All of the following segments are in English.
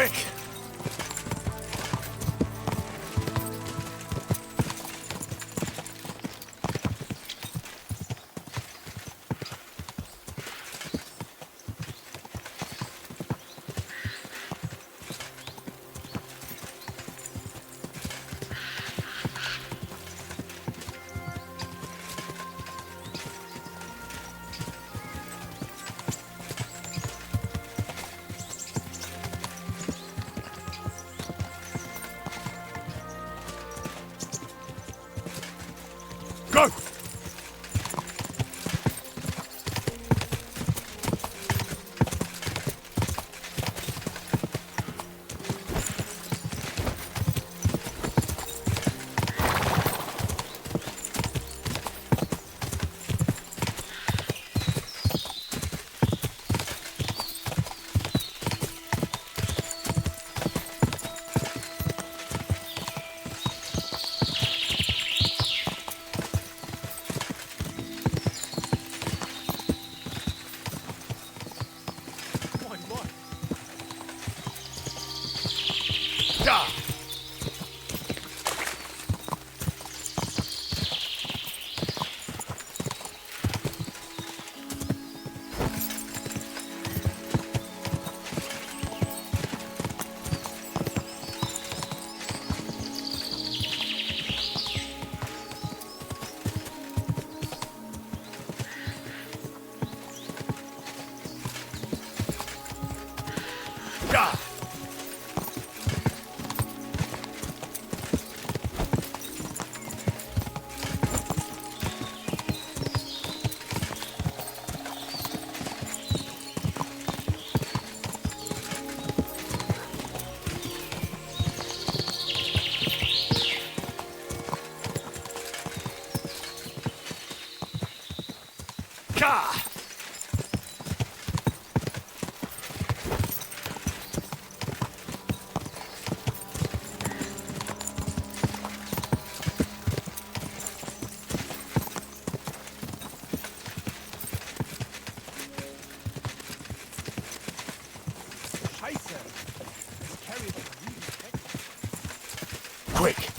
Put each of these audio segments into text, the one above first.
Quick! Go! Die! Die! Gah! Quick!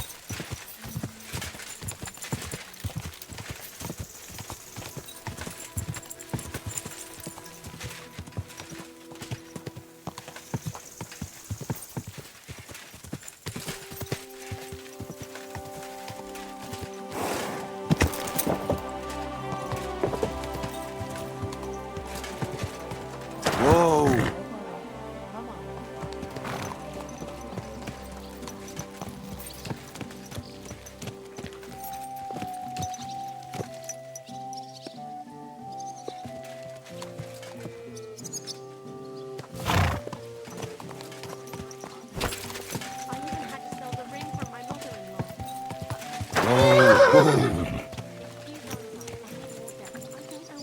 Whoa!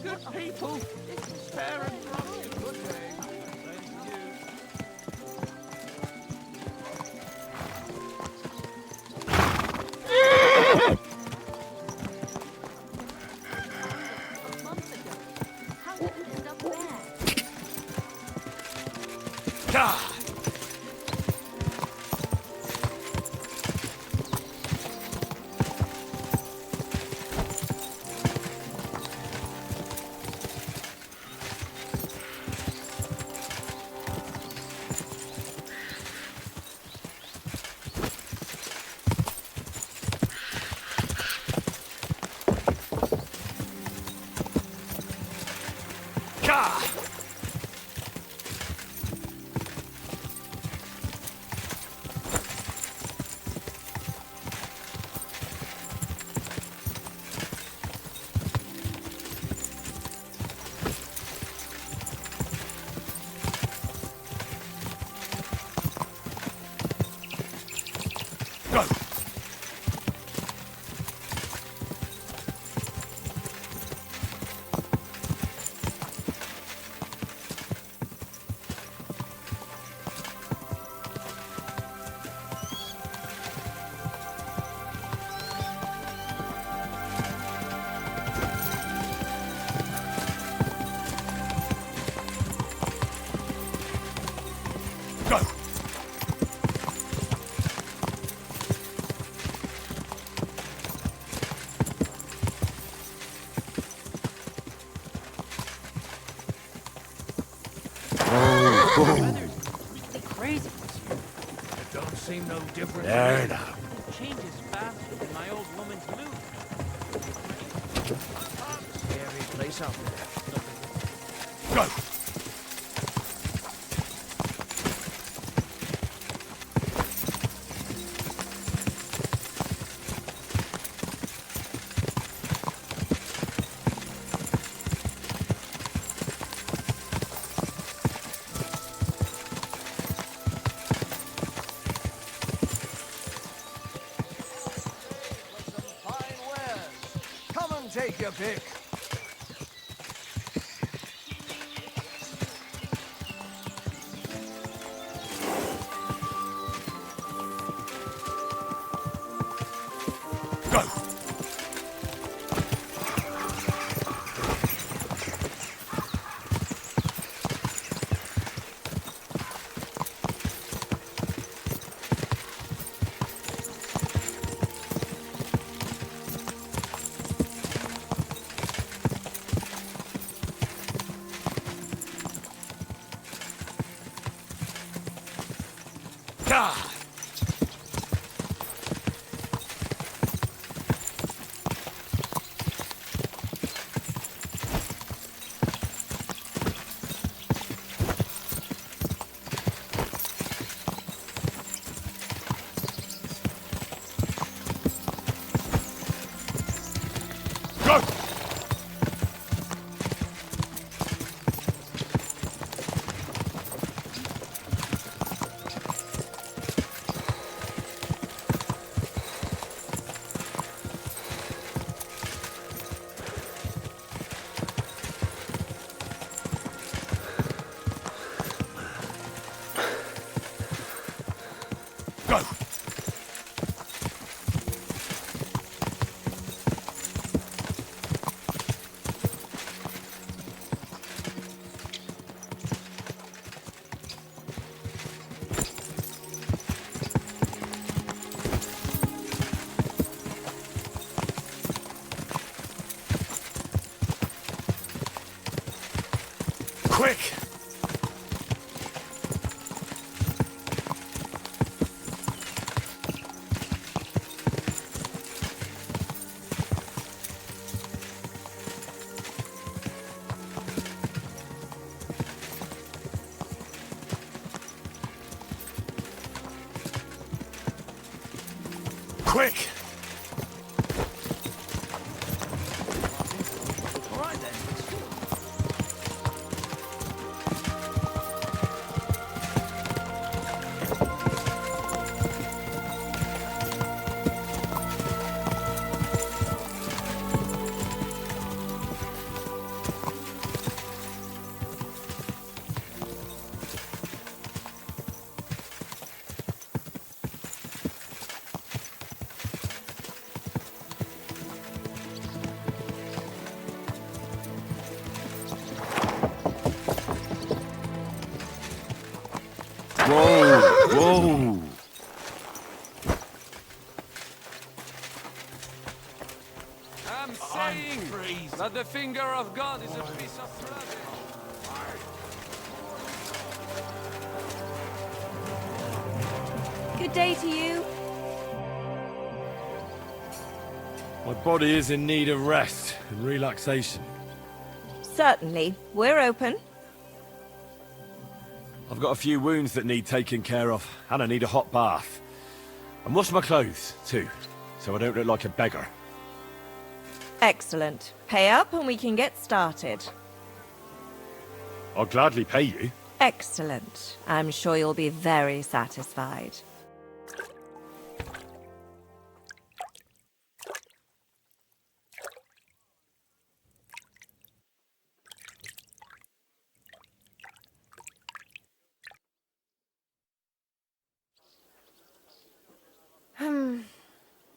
Good people, this is fair and rough. Good day. Thank you. A month ago. How did you end up there? Gah! Gah! Go! ain't no different. There now. It changes faster than my old woman's loot. Scary place out there. Go! Fine wares. Come and take your pick. Go! Ah! Go! Go! Quick! Quick! All right then. Whoa! Whoa! I'm saying that the finger of God is a piece of blood. Good day to you. My body is in need of rest and relaxation. Certainly. We're open. I've got a few wounds that need taking care of, and I need a hot bath. And wash my clothes, too, so I don't look like a beggar. Excellent. Pay up and we can get started. I'll gladly pay you. Excellent. I'm sure you'll be very satisfied.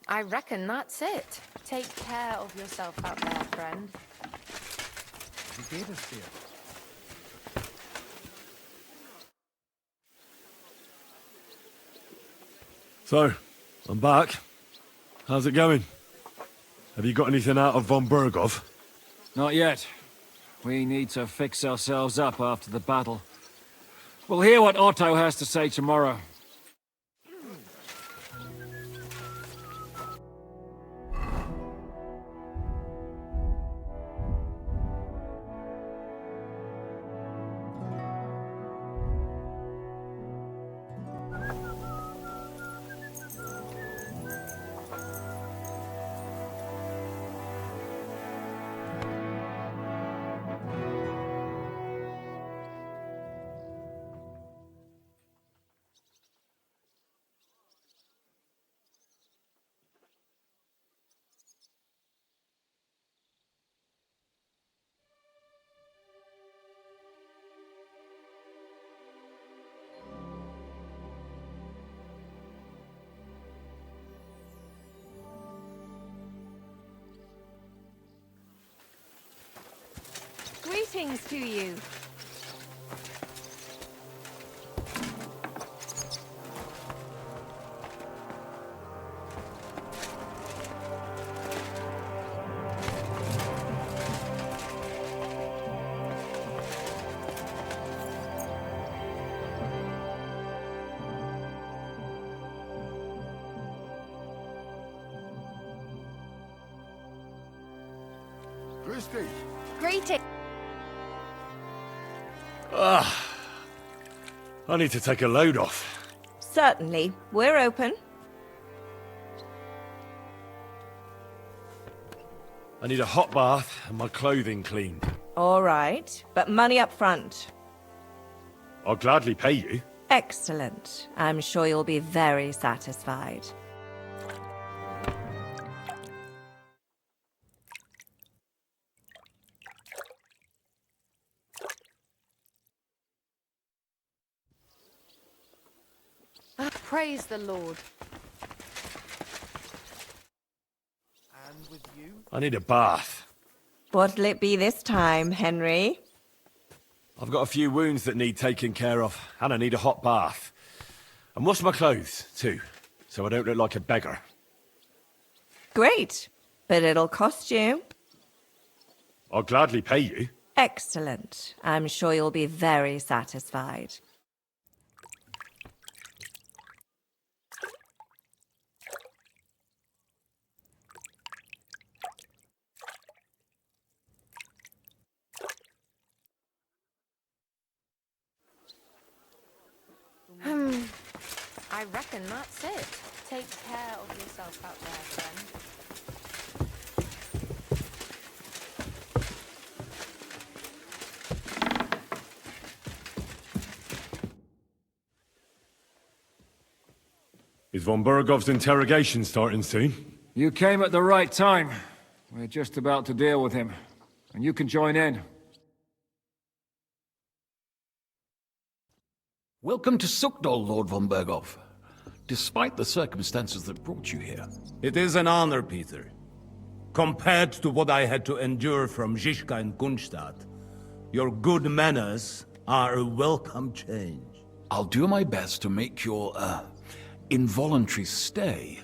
I reckon that's it. Take care of yourself out there, friend. You gave us here. So, I'm back. How's it going? Have you got anything out of von Bergov? Not yet. We need to fix ourselves up after the battle. We'll hear what Otto has to say tomorrow. Greetings to you. Greetings. I need to take a load off. Certainly. We're open. I need a hot bath and my clothing cleaned. All right, but money up front. I'll gladly pay you. Excellent. I'm sure you'll be very satisfied. Praise the Lord. And with you? I need a bath. What'll it be this time, Henry? I've got a few wounds that need taking care of, and I need a hot bath. And wash my clothes, too, so I don't look like a beggar. Great, but it'll cost you. I'll gladly pay you. Excellent. I'm sure you'll be very satisfied. I reckon that's it. Take care of yourself out there, friend. Is von Burgov's interrogation starting soon? You came at the right time. We're just about to deal with him. And you can join in. Welcome to Sukdol, Lord von Berghoff. Despite the circumstances that brought you here. It is an honor, Peter. Compared to what I had to endure from Zizka and Kunstadt, your good manners are a welcome change. I'll do my best to make your, involuntary stay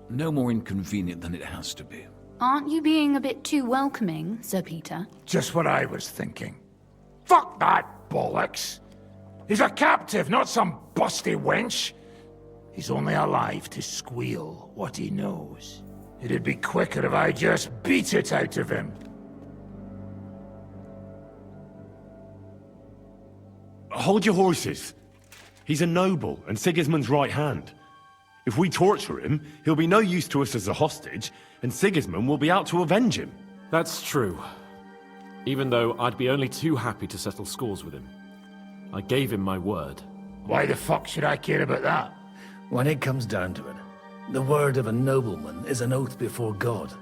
no more inconvenient than it has to be. Aren't you being a bit too welcoming, Sir Peter? Just what I was thinking. Fuck that bollocks! He's a captive, not some busty wench. He's only alive to squeal what he knows. It'd be quicker if I just beat it out of him. Hold your horses. He's a noble and Sigismund's right hand. If we torture him, he'll be no use to us as a hostage, and Sigismund will be out to avenge him. That's true. Even though I'd be only too happy to settle scores with him. I gave him my word. Why the fuck should I care about that? When it comes down to it, the word of a nobleman is an oath before God.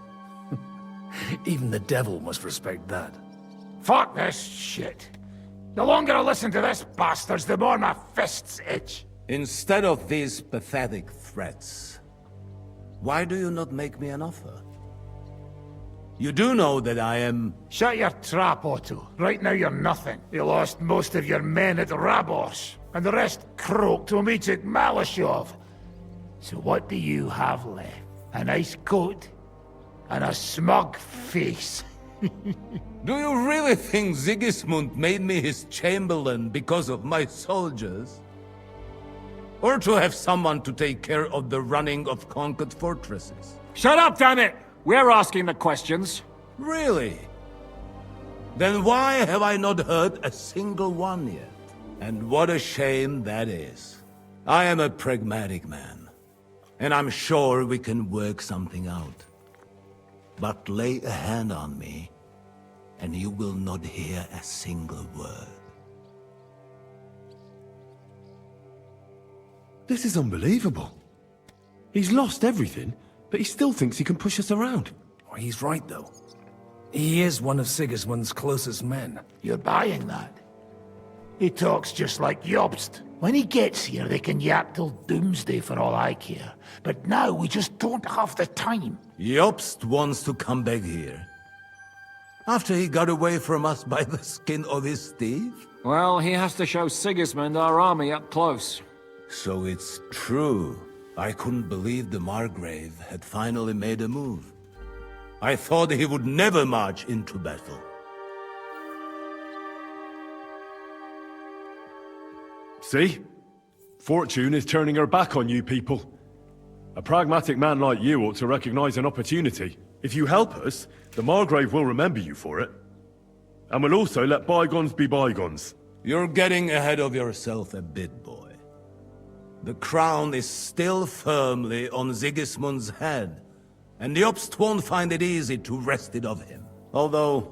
Even the devil must respect that. Fuck this shit. The longer I listen to this bastards, the more my fists itch. Instead of these pathetic threats, why do you not make me an offer? You do know that I am... Shut your trap, Otto. Right now you're nothing. You lost most of your men at Rabos, and the rest croaked when we took Malashov. So what do you have left? A nice coat? And a smug face? Do you really think Sigismund made me his chamberlain because of my soldiers? Or to have someone to take care of the running of conquered fortresses? Shut up, damn it! We're asking the questions. Really? Then why have I not heard a single one yet? And what a shame that is. I am a pragmatic man, and I'm sure we can work something out. But lay a hand on me, and you will not hear a single word. This is unbelievable. He's lost everything, but he still thinks he can push us around. Oh, he's right, though. He is one of Sigismund's closest men. You're buying that? He talks just like Jobst. When he gets here, they can yap till doomsday for all I care. But now we just don't have the time. Jobst wants to come back here. After he got away from us by the skin of his teeth? Well, he has to show Sigismund our army up close. So it's true. I couldn't believe the Margrave had finally made a move. I thought he would never march into battle. See? Fortune is turning her back on you people. A pragmatic man like you ought to recognize an opportunity. If you help us, the Margrave will remember you for it. And will also let bygones be bygones. You're getting ahead of yourself a bit, boy. The crown is still firmly on Sigismund's head, and the Obst won't find it easy to wrest it of him. Although,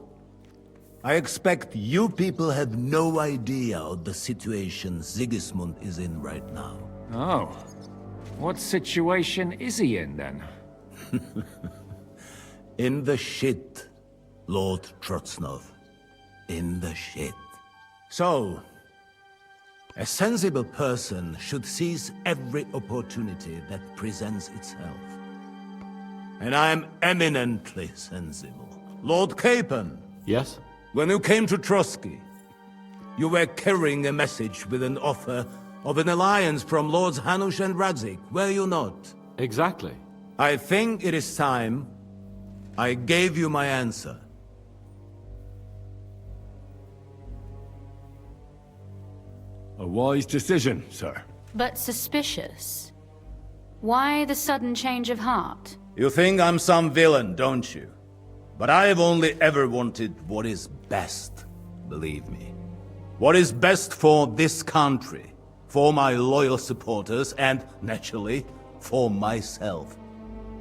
I expect you people have no idea of the situation Sigismund is in right now. Oh. What situation is he in, then? In the shit, Lord Trotsnov. In the shit. So, a sensible person should seize every opportunity that presents itself. And I am eminently sensible. Lord Capon. Yes? When you came to Trotsky, you were carrying a message with an offer of an alliance from Lords Hanush and Radzik, were you not? Exactly. I think it is time I gave you my answer. A wise decision, sir. But suspicious. Why the sudden change of heart? You think I'm some villain, don't you? But I have only ever wanted what is best, believe me. What is best for this country, for my loyal supporters, and, naturally, for myself.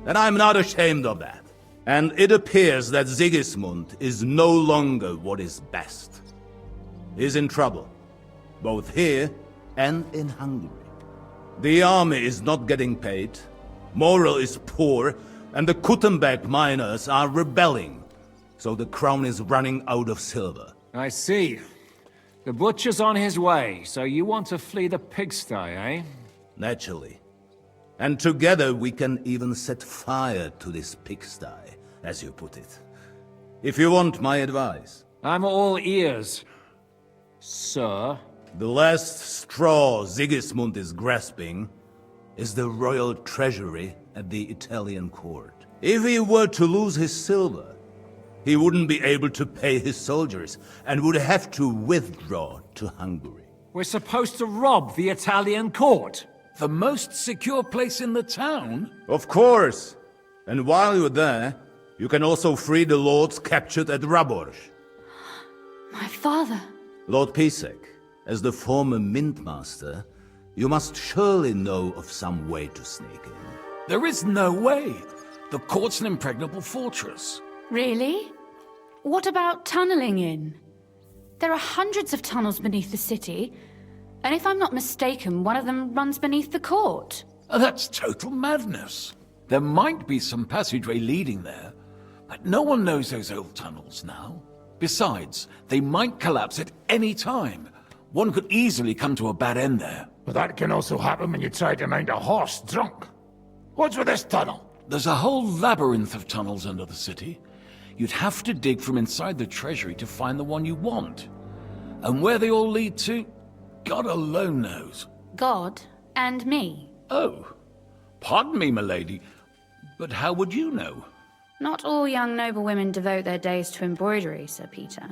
And I'm not ashamed of that. And it appears that Sigismund is no longer what is best. He's in trouble, both here and in Hungary. The army is not getting paid, morale is poor, and the Kuttenberg miners are rebelling, so the crown is running out of silver. I see. The butcher's on his way, so you want to flee the pigsty, eh? Naturally. And together we can even set fire to this pigsty, as you put it. If you want my advice. I'm all ears, sir. The last straw Sigismund is grasping is the royal treasury at the Italian court. If he were to lose his silver, he wouldn't be able to pay his soldiers and would have to withdraw to Hungary. We're supposed to rob the Italian court. The most secure place in the town? Of course! And while you're there, you can also free the lords captured at Raborz. My father. Lord Pisek, as the former Mintmaster, you must surely know of some way to sneak in. There is no way. The court's an impregnable fortress. Really? What about tunneling in? There are hundreds of tunnels beneath the city, and if I'm not mistaken, one of them runs beneath the court. That's total madness. There might be some passageway leading there, but no one knows those old tunnels now. Besides, they might collapse at any time. One could easily come to a bad end there. But that can also happen when you try to mount a horse drunk. What's with this tunnel? There's a whole labyrinth of tunnels under the city. You'd have to dig from inside the treasury to find the one you want. And where they all lead to, God alone knows. God and me. Oh, pardon me, milady, but how would you know? Not all young noblewomen devote their days to embroidery, Sir Peter.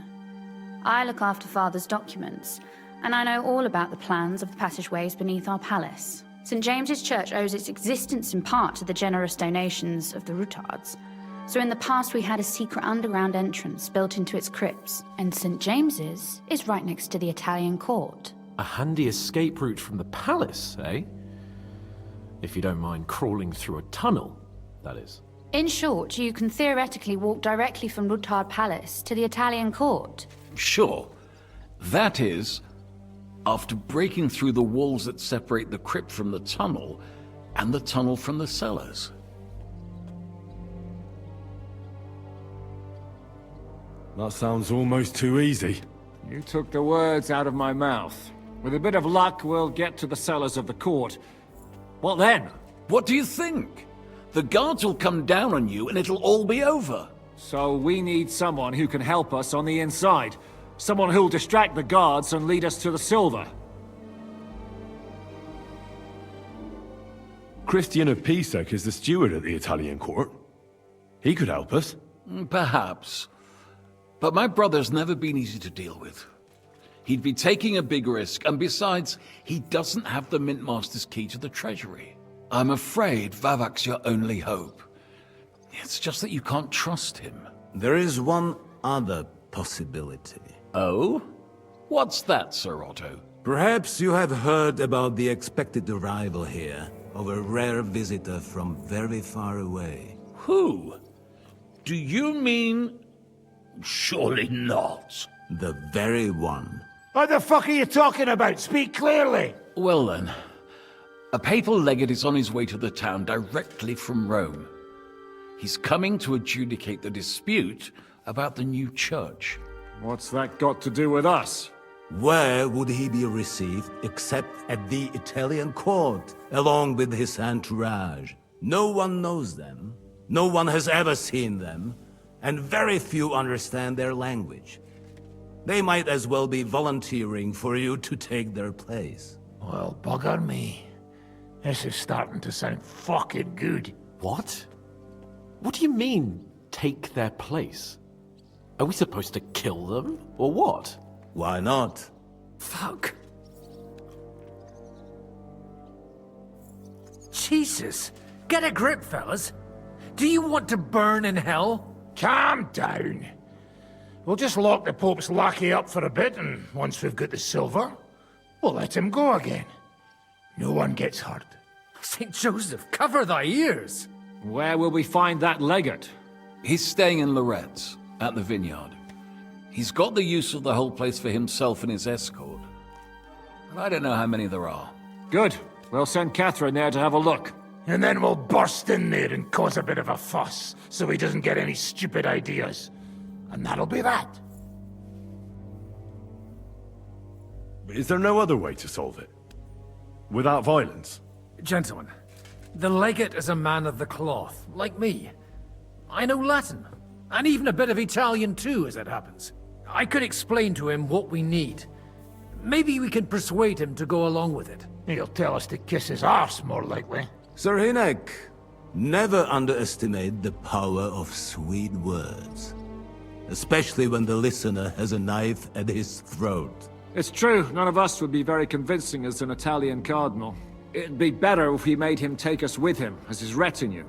I look after Father's documents, and I know all about the plans of the passageways beneath our palace. St. James's Church owes its existence in part to the generous donations of the Rutards. So in the past we had a secret underground entrance built into its crypts, and St. James's is right next to the Italian court. A handy escape route from the palace, eh? If you don't mind crawling through a tunnel, that is. In short, you can theoretically walk directly from Rutard Palace to the Italian court. Sure. That is, after breaking through the walls that separate the crypt from the tunnel, and the tunnel from the cellars. That sounds almost too easy. You took the words out of my mouth. With a bit of luck, we'll get to the cellars of the court. What then? What do you think? The guards will come down on you and it'll all be over. So we need someone who can help us on the inside. Someone who'll distract the guards and lead us to the silver. Christian of Pisek is the steward at the Italian court. He could help us. Perhaps. But my brother's never been easy to deal with. He'd be taking a big risk, and besides, he doesn't have the Mint Master's key to the treasury. I'm afraid Vavak's your only hope. It's just that you can't trust him. There is one other possibility. Oh? What's that, Sir Otto? Perhaps you have heard about the expected arrival here of a rare visitor from very far away. Who? Do you mean... Surely not. The very one. What the fuck are you talking about? Speak clearly! Well then, a papal legate is on his way to the town directly from Rome. He's coming to adjudicate the dispute about the new church. What's that got to do with us? Where would he be received except at the Italian court, along with his entourage? No one knows them, no one has ever seen them, and very few understand their language. They might as well be volunteering for you to take their place. Well, bugger me. This is starting to sound fucking good. What? What do you mean, take their place? Are we supposed to kill them, or what? Why not? Fuck. Jesus! Get a grip, fellas. Do you want to burn in hell? Calm down. We'll just lock the Pope's lackey up for a bit, and once we've got the silver, we'll let him go again. No one gets hurt. St. Joseph, cover thy ears! Where will we find that legate? He's staying in Loretz, at the vineyard. He's got the use of the whole place for himself and his escort. But I don't know how many there are. Good. We'll send Catherine there to have a look. And then we'll burst in there and cause a bit of a fuss, so he doesn't get any stupid ideas. And that'll be that. Is there no other way to solve it? Without violence? Gentlemen, the legate is a man of the cloth, like me. I know Latin, and even a bit of Italian too, as it happens. I could explain to him what we need. Maybe we can persuade him to go along with it. He'll tell us to kiss his arse, more likely. Sir Hinek, never underestimate the power of sweet words. Especially when the listener has a knife at his throat. It's true, none of us would be very convincing as an Italian cardinal. It'd be better if we made him take us with him, as his retinue.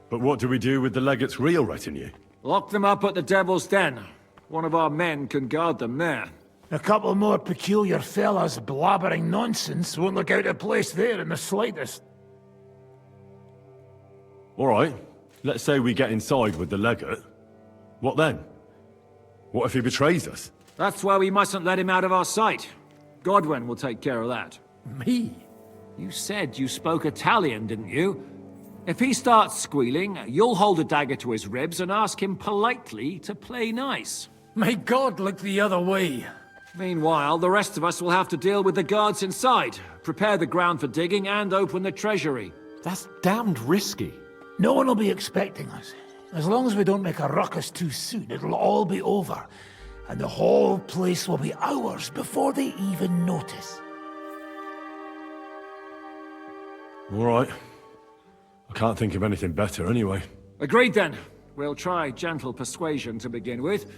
But what do we do with the legate's real retinue? Lock them up at the Devil's Den. One of our men can guard them there. A couple more peculiar fellas blabbering nonsense won't look out of place there in the slightest. All right, let's say we get inside with the legate. What then? What if he betrays us? That's why we mustn't let him out of our sight. Godwin will take care of that. Me? You said you spoke Italian, didn't you? If he starts squealing, you'll hold a dagger to his ribs and ask him politely to play nice. May God look the other way. Meanwhile, the rest of us will have to deal with the guards inside, prepare the ground for digging, and open the treasury. That's damned risky. No one will be expecting us. As long as we don't make a ruckus too soon, it'll all be over. And the whole place will be ours before they even notice. All right. I can't think of anything better anyway. Agreed then. We'll try gentle persuasion to begin with.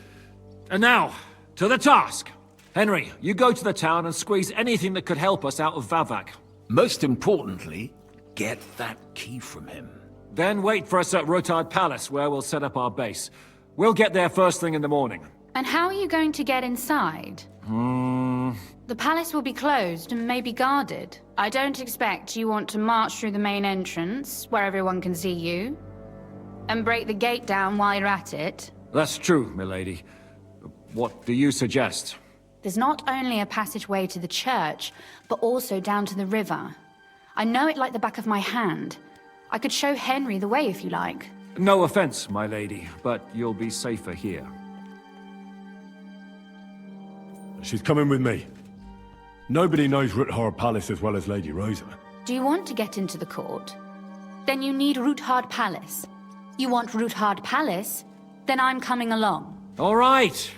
And now, to the task! Henry, you go to the town and squeeze anything that could help us out of Vavak. Most importantly, get that key from him. Then wait for us at Rotard Palace, where we'll set up our base. We'll get there first thing in the morning. And how are you going to get inside? The palace will be closed and maybe guarded. I don't expect you want to march through the main entrance, where everyone can see you, and break the gate down while you're at it. That's true, milady. What do you suggest? There's not only a passageway to the church, but also down to the river. I know it like the back of my hand. I could show Henry the way if you like. No offense, my lady, but you'll be safer here. She's coming with me. Nobody knows Ruthard Palace as well as Lady Rosa. Do you want to get into the court? Then you need Ruthard Palace. You want Ruthard Palace? Then I'm coming along. All right.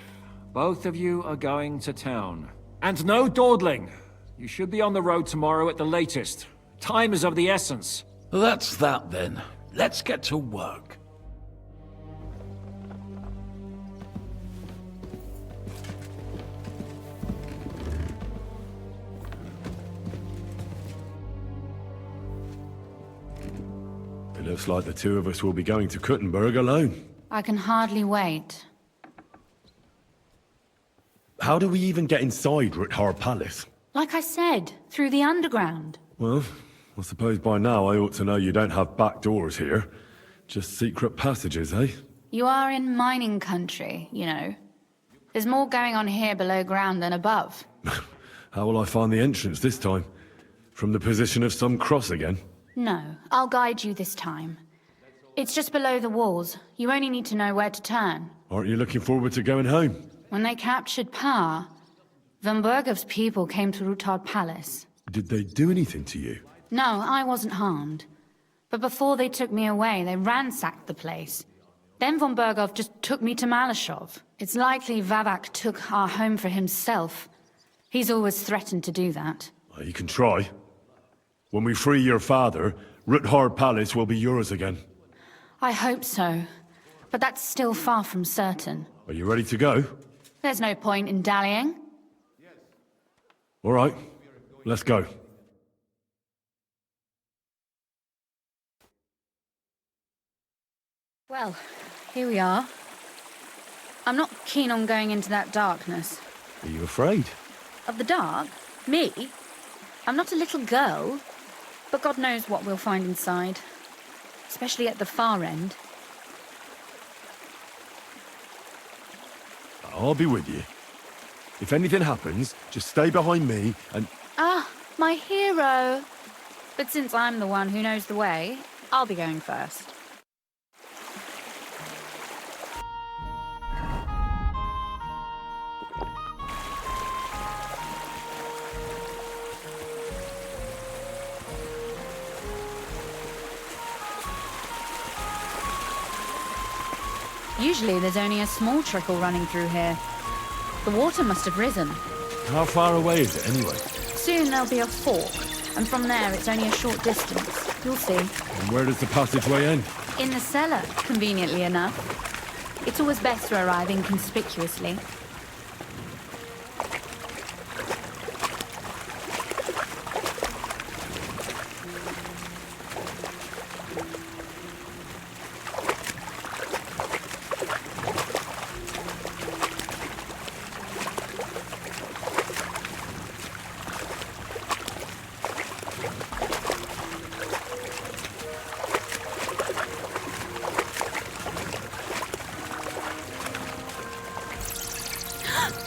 Both of you are going to town. And no dawdling. You should be on the road tomorrow at the latest. Time is of the essence. That's that then. Let's get to work. It looks like the two of us will be going to Kuttenberg alone. I can hardly wait. How do we even get inside Ruthard Palace? Like I said, through the underground. Well, I suppose by now I ought to know you don't have back doors here. Just secret passages, eh? You are in mining country, you know. There's more going on here below ground than above. How will I find the entrance this time? From the position of some cross again? No, I'll guide you this time. It's just below the walls. You only need to know where to turn. Aren't you looking forward to going home? When they captured power, Von Bergov's people came to Ruthard Palace. Did they do anything to you? No, I wasn't harmed. But before they took me away, they ransacked the place. Then Von Bergov just took me to Malashov. It's likely Vavak took our home for himself. He's always threatened to do that. Well, you can try. When we free your father, Ruthard Palace will be yours again. I hope so. But that's still far from certain. Are you ready to go? There's no point in dallying. All right, let's go. Well, here we are. I'm not keen on going into that darkness. Are you afraid? Of the dark? Me? I'm not a little girl. But God knows what we'll find inside. Especially at the far end. I'll be with you. If anything happens, just stay behind me and... Ah, my hero! But since I'm the one who knows the way, I'll be going first. Usually there's only a small trickle running through here. The water must have risen. How far away is it anyway? Soon there'll be a fork, and from there it's only a short distance. You'll see. And where does the passageway end? In the cellar, conveniently enough. It's always best to arrive inconspicuously.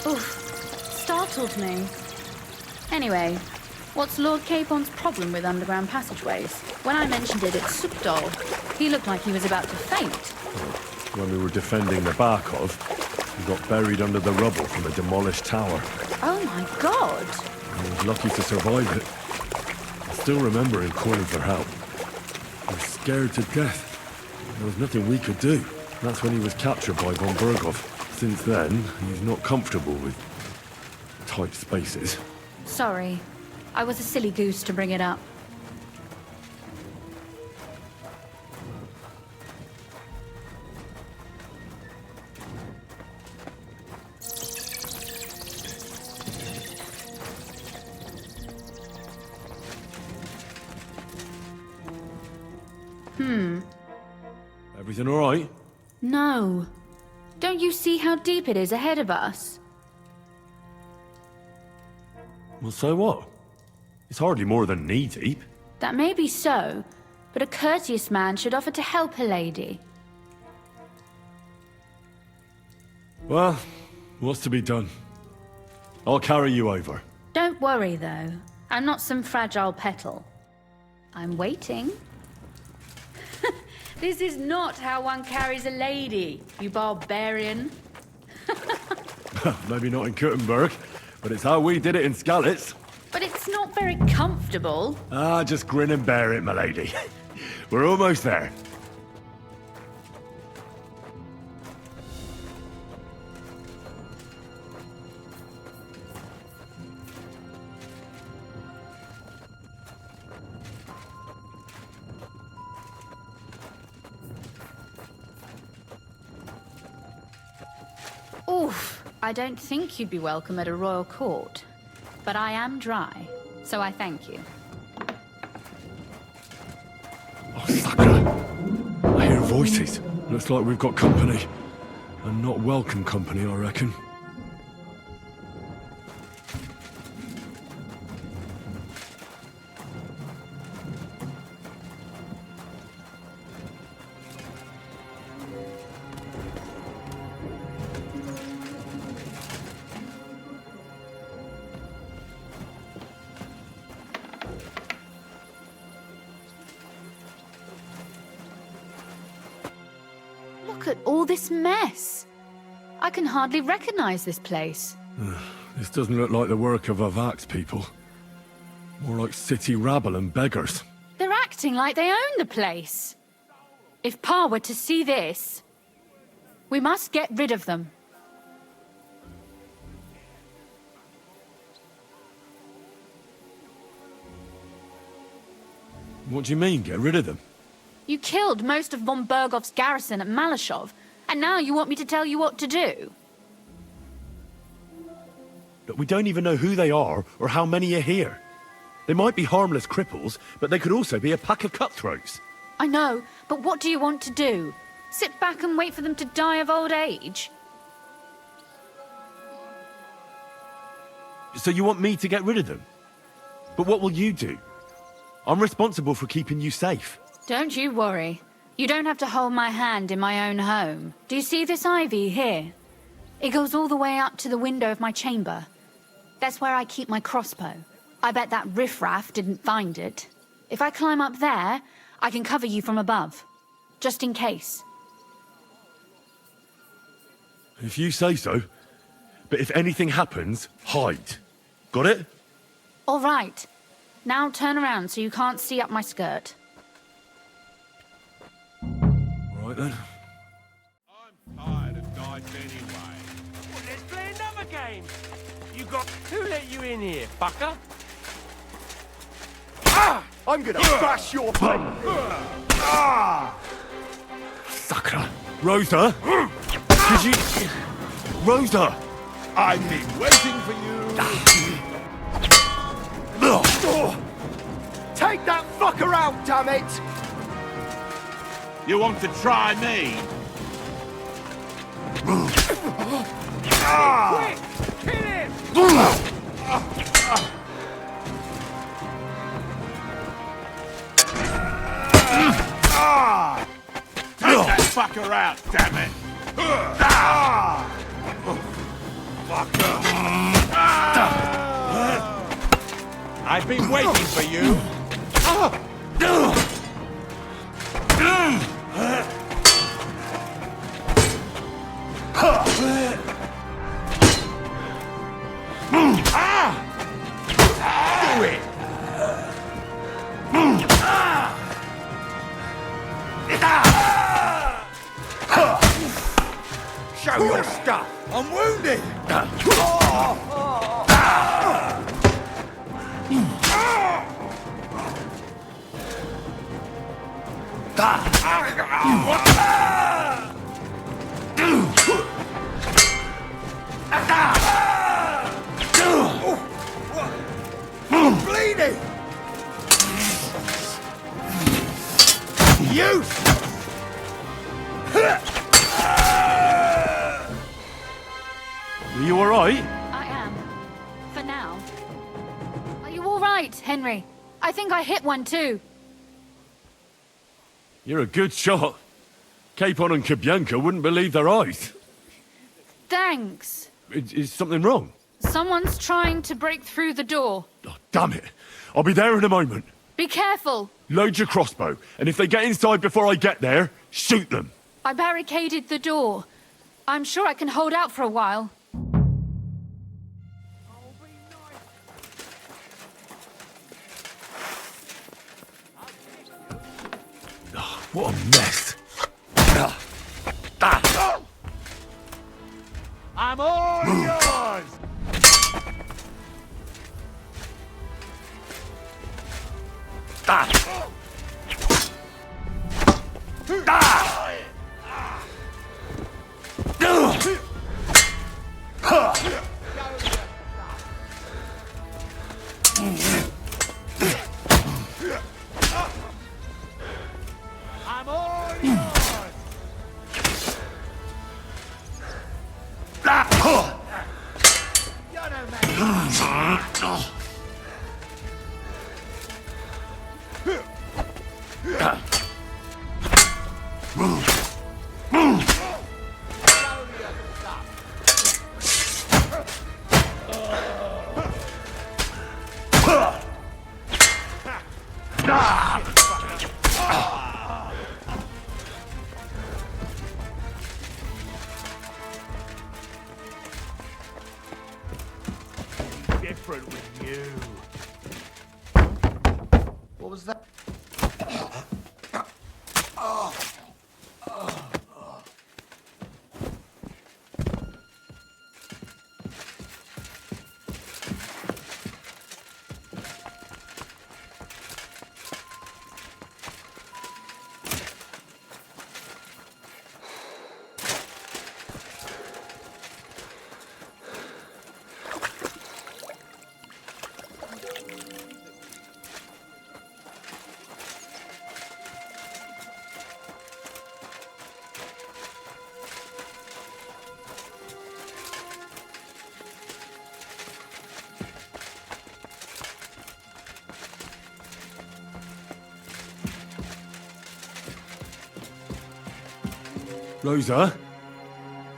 Oof, startled me. Anyway, what's Lord Capon's problem with underground passageways? When I mentioned it at Supdol, he looked like he was about to faint. When we were defending the Barkov, we got buried under the rubble from a demolished tower. Oh my god! I was lucky to survive it. I still remember him calling for help. He was scared to death. There was nothing we could do. That's when he was captured by von Bergov. Since then, he's not comfortable with tight spaces. Sorry. I was a silly goose to bring it up. Everything all right? No. Don't you see how deep it is ahead of us? Well, so what? It's hardly more than knee deep. That may be so, but a courteous man should offer to help a lady. Well, what's to be done? I'll carry you over. Don't worry, though. I'm not some fragile petal. I'm waiting. This is not how one carries a lady, you barbarian. Maybe not in Kuttenberg, but it's how we did it in Skalitz. But it's not very comfortable. Ah, just grin and bear it, my lady. We're almost there. Oof, I don't think you'd be welcome at a royal court. But I am dry, so I thank you. Oh, Sakura! I hear voices. Looks like we've got company. And not welcome company, I reckon. Look at all this mess. I can hardly recognize this place. This doesn't look like the work of Avak's people. More like city rabble and beggars. They're acting like they own the place. If Pa were to see this, we must get rid of them. What do you mean, get rid of them? You killed most of von Bergov's garrison at Malashov, and now you want me to tell you what to do? Look, we don't even know who they are or how many are here. They might be harmless cripples, but they could also be a pack of cutthroats. I know, but what do you want to do? Sit back and wait for them to die of old age? So you want me to get rid of them? But what will you do? I'm responsible for keeping you safe. Don't you worry. You don't have to hold my hand in my own home. Do you see this ivy here? It goes all the way up to the window of my chamber. That's where I keep my crossbow. I bet that riffraff didn't find it. If I climb up there, I can cover you from above. Just in case. If you say so. But if anything happens, hide. Got it? All right. Now turn around so you can't see up my skirt. All right then. I'm tired of nights anyway. Well, let's play another game. You got... Who let you in here, fucker? Ah! I'm gonna bash your face! Ah! Sakura! Rosa! Did you... Rosa! I've been waiting for you. Take that fucker out, damn it! You want to try me? Quick! Kill him! Take that fucker out, damn it! I've been waiting for you. Do it! Show your stuff! I'm wounded! Bleeding! You! Are you all right? I am. For now. Are you all right, Henry? I think I hit one too. You're a good shot. Capon and Kabianka wouldn't believe their eyes. Thanks. Is something wrong? Someone's trying to break through the door. Oh, damn it. I'll be there in a moment. Be careful. Load your crossbow, and if they get inside before I get there, shoot them. I barricaded the door. I'm sure I can hold out for a while. What a mess. I'm all yours! I'm all yours! You're no man. Different with you. What was that? Rosa?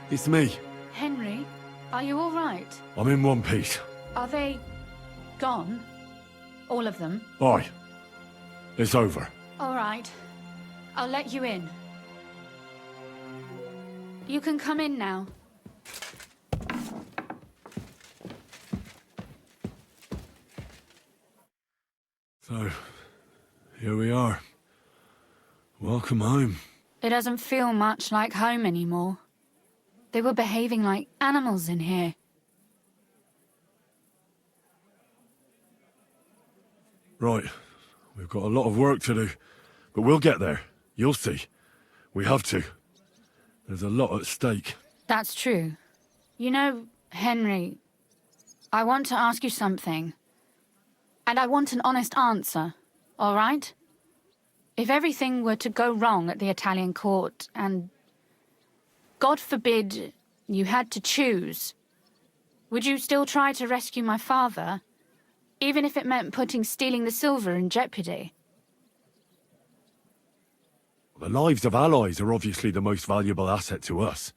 It's me. Henry, are you all right? I'm in one piece. Are they gone? All of them? Aye. It's over. All right. I'll let you in. You can come in now. So, here we are. Welcome home. It doesn't feel much like home anymore. They were behaving like animals in here. Right. We've got a lot of work to do. But we'll get there. You'll see. We have to. There's a lot at stake. That's true. You know, Henry, I want to ask you something. And I want an honest answer, all right? If everything were to go wrong at the Italian court and, God forbid, you had to choose, would you still try to rescue my father, even if it meant putting stealing the silver in jeopardy? The lives of allies are obviously the most valuable asset to us.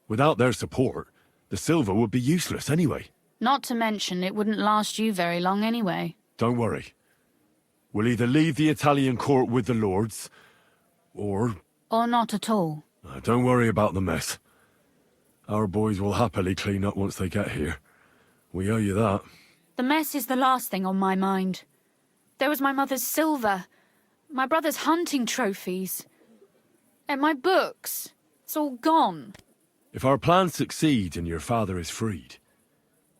Without their support, the silver would be useless anyway. Not to mention it wouldn't last you very long anyway. Don't worry. We'll either leave the Italian court with the lords, or... Or not at all. Don't worry about the mess. Our boys will happily clean up once they get here. We owe you that. The mess is the last thing on my mind. There was my mother's silver, my brother's hunting trophies, and my books. It's all gone. If our plan succeeds and your father is freed,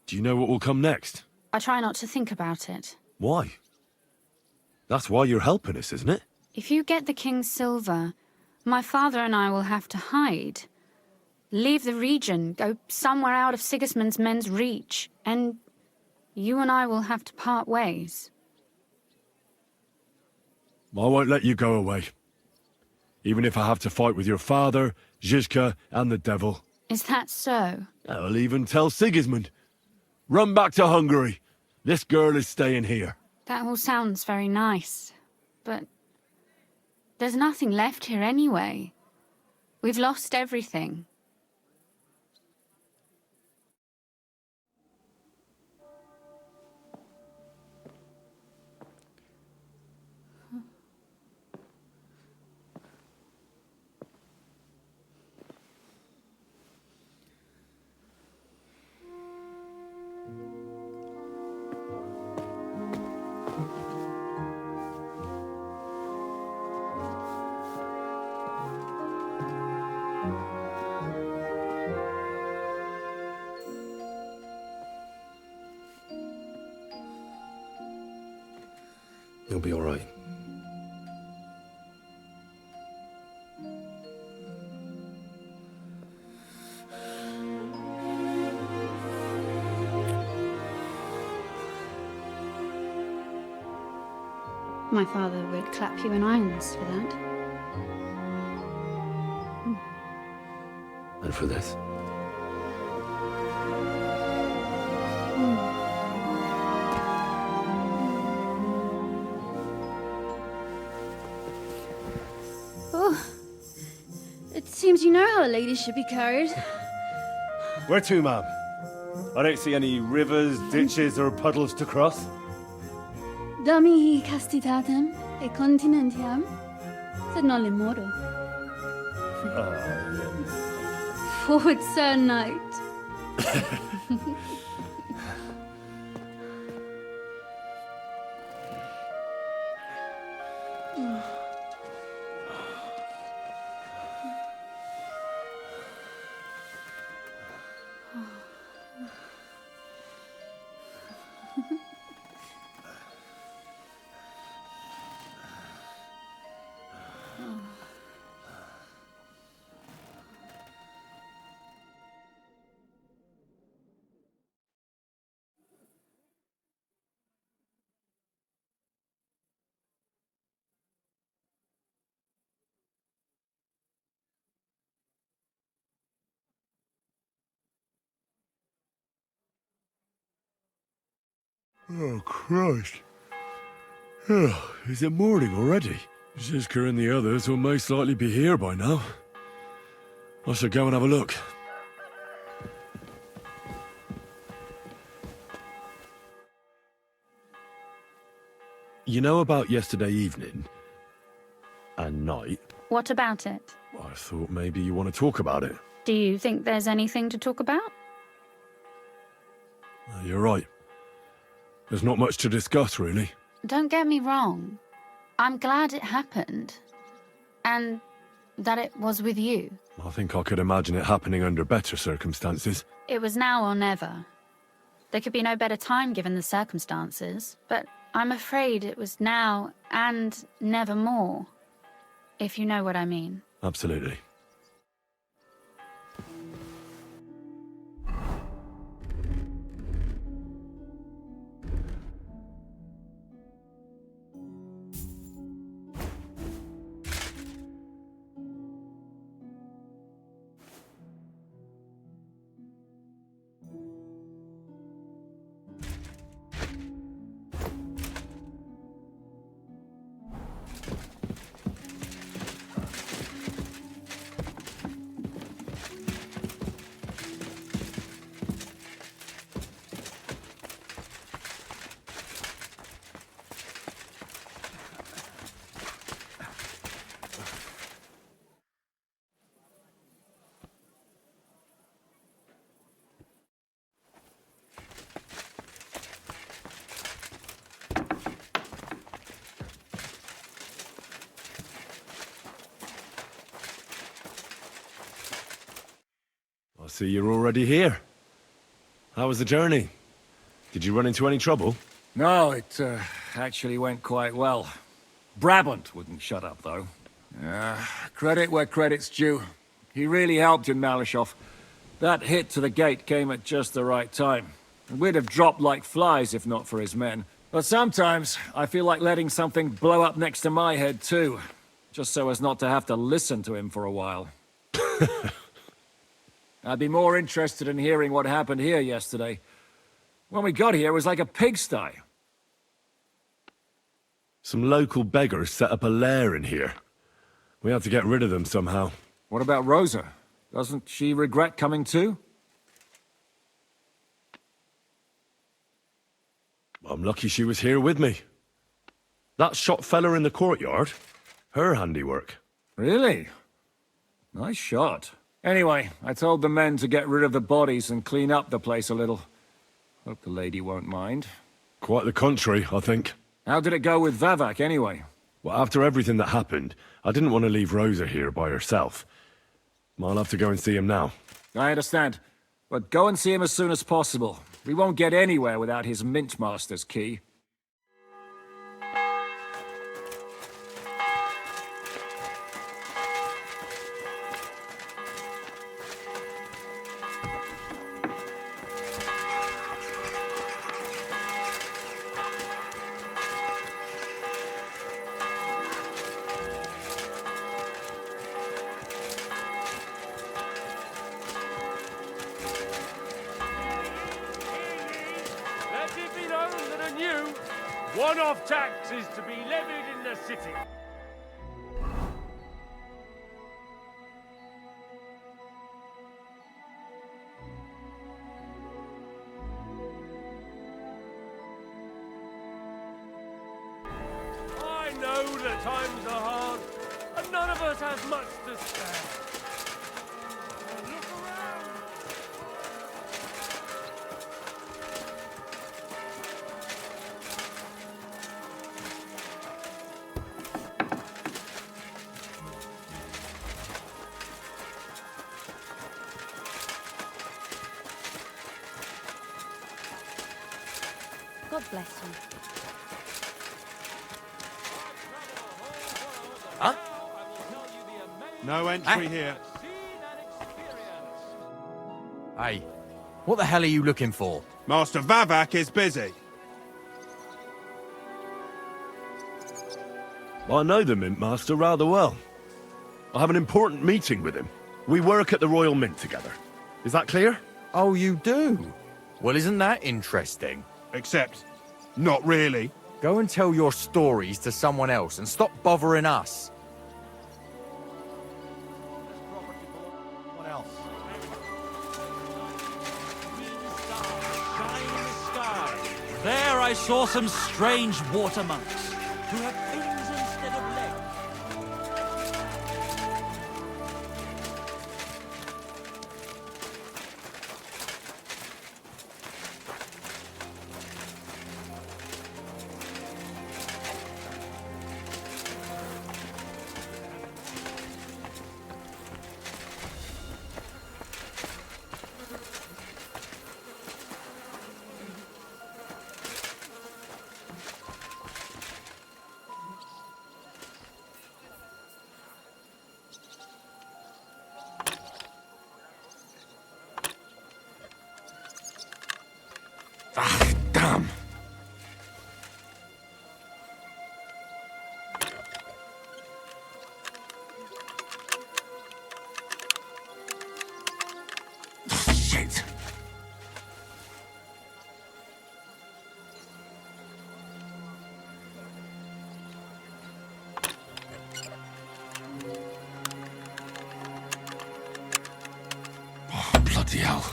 do you know what will come next? I try not to think about it. Why? That's why you're helping us, isn't it? If you get the king's silver, my father and I will have to hide. Leave the region, go somewhere out of Sigismund's men's reach, and you and I will have to part ways. I won't let you go away. Even if I have to fight with your father, Zizka, and the devil. Is that so? I'll even tell Sigismund. Run back to Hungary. This girl is staying here. That all sounds very nice, but there's nothing left here anyway. We've lost everything. You'll be all right. My father would clap you in irons for that. And for this? Oh, it seems you know how a lady should be carried. Where to, ma'am? I don't see any rivers, ditches, or puddles to cross. Dami castitatem e continentiam, sed non lemoro. Forward, Sir Knight. Oh, Christ. Oh, is it morning already? Zizka and the others will most likely be here by now. I should go and have a look. You know about yesterday evening and night? What about it? I thought maybe you want to talk about it. Do you think there's anything to talk about? You're right. There's not much to discuss, really. Don't get me wrong. I'm glad it happened. And that it was with you. I think I could imagine it happening under better circumstances. It was now or never. There could be no better time given the circumstances, but I'm afraid it was now and never more, if you know what I mean. Absolutely. I see you're already here. How was the journey? Did you run into any trouble? No, it actually went quite well. Brabant wouldn't shut up, though. Credit where credit's due. He really helped in Malishov. That hit to the gate came at just the right time. And we'd have dropped like flies if not for his men. But sometimes, I feel like letting something blow up next to my head, too. Just so as not to have to listen to him for a while. I'd be more interested in hearing what happened here yesterday. When we got here, it was like a pigsty. Some local beggars set up a lair in here. We had to get rid of them somehow. What about Rosa? Doesn't she regret coming too? I'm lucky she was here with me. That shot fella in the courtyard, her handiwork. Really? Nice shot. Anyway, I told the men to get rid of the bodies and clean up the place a little. Hope the lady won't mind. Quite the contrary, I think. How did it go with Vavak, anyway? Well, after everything that happened, I didn't want to leave Rosa here by herself. I'll have to go and see him now. I understand. But go and see him as soon as possible. We won't get anywhere without his Mint Master's key. one-off tax is to be levied in the city. I know that times are hard, and none of us has much to spare. Look around. God bless you. Huh? No entry here. Hey, what the hell are you looking for? Master Vavak is busy. I know the Mint Master rather well. I have an important meeting with him. We work at the Royal Mint together. Is that clear? Oh, you do? Well, isn't that interesting? Except, not really. Go and tell your stories to someone else and stop bothering us. What else? There I saw some strange water monks who have fins instead of legs. Ah, damn. Shit. Oh, bloody hell.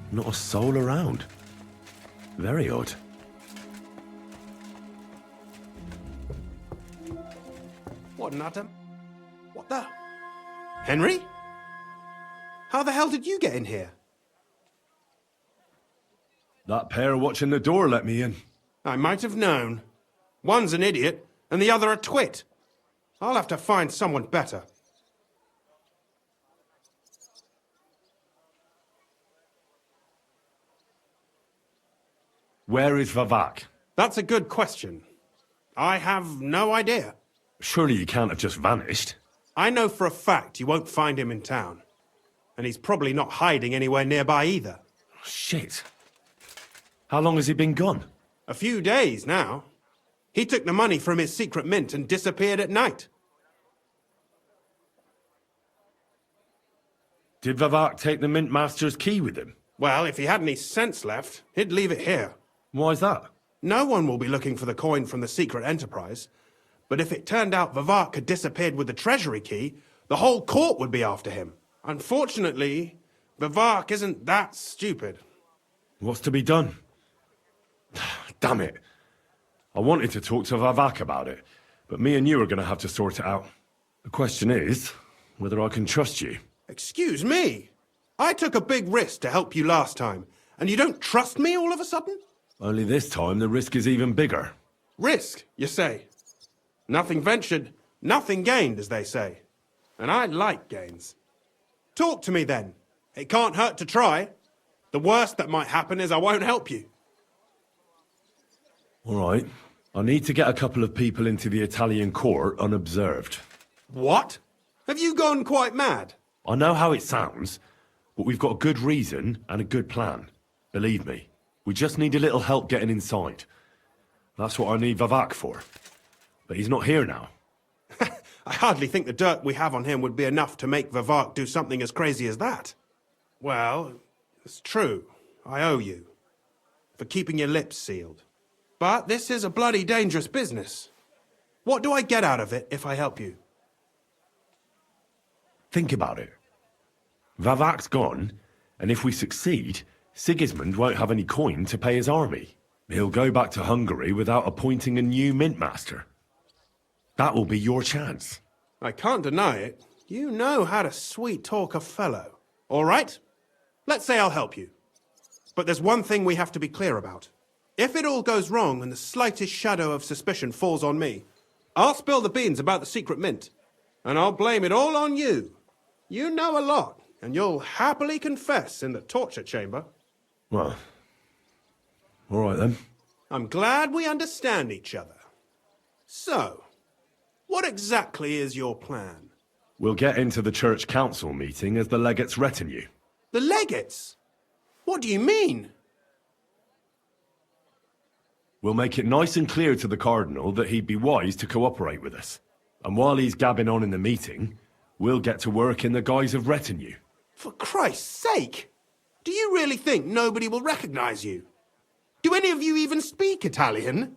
Not a soul around. Very odd. What an atom? What the? Henry? How the hell did you get in here? That pair watching the door let me in. I might have known. One's an idiot, and the other a twit. I'll have to find someone better. Where is Vavak? That's a good question. I have no idea. Surely he can't have just vanished. I know for a fact you won't find him in town. And he's probably not hiding anywhere nearby either. Shit. How long has he been gone? A few days now. He took the money from his secret mint and disappeared at night. Did Vavak take the Mint Master's key with him? Well, if he had any sense left, he'd leave it here. Why's that? No one will be looking for the coin from the secret enterprise. But if it turned out Vavak had disappeared with the treasury key, the whole court would be after him. Unfortunately, Vavak isn't that stupid. What's to be done? Damn it. I wanted to talk to Vavak about it, but me and you are going to have to sort it out. The question is, whether I can trust you. Excuse me? I took a big risk to help you last time, and you don't trust me all of a sudden? Only this time the risk is even bigger. Risk, you say? Nothing ventured, nothing gained, as they say. And I like gains. Talk to me then. It can't hurt to try. The worst that might happen is I won't help you. All right. I need to get a couple of people into the Italian court unobserved. What? Have you gone quite mad? I know how it sounds, but we've got a good reason and a good plan. Believe me, we just need a little help getting inside. That's what I need Vavak for. But he's not here now. I hardly think the dirt we have on him would be enough to make Vavak do something as crazy as that. Well, it's true. I owe you. For keeping your lips sealed. But this is a bloody dangerous business. What do I get out of it if I help you? Think about it. Vavak's gone, and if we succeed, Sigismund won't have any coin to pay his army. He'll go back to Hungary without appointing a new mint master. That will be your chance. I can't deny it. You know how to sweet-talk a fellow. All right? Let's say I'll help you. But there's one thing we have to be clear about. If it all goes wrong and the slightest shadow of suspicion falls on me, I'll spill the beans about the secret mint. And I'll blame it all on you. You know a lot, and you'll happily confess in the torture chamber. Well, all right then. I'm glad we understand each other. So, what exactly is your plan? We'll get into the church council meeting as the legate's retinue. The legates? What do you mean? We'll make it nice and clear to the cardinal that he'd be wise to cooperate with us. And while he's gabbing on in the meeting, we'll get to work in the guise of retinue. For Christ's sake! Do you really think nobody will recognize you? Do any of you even speak Italian?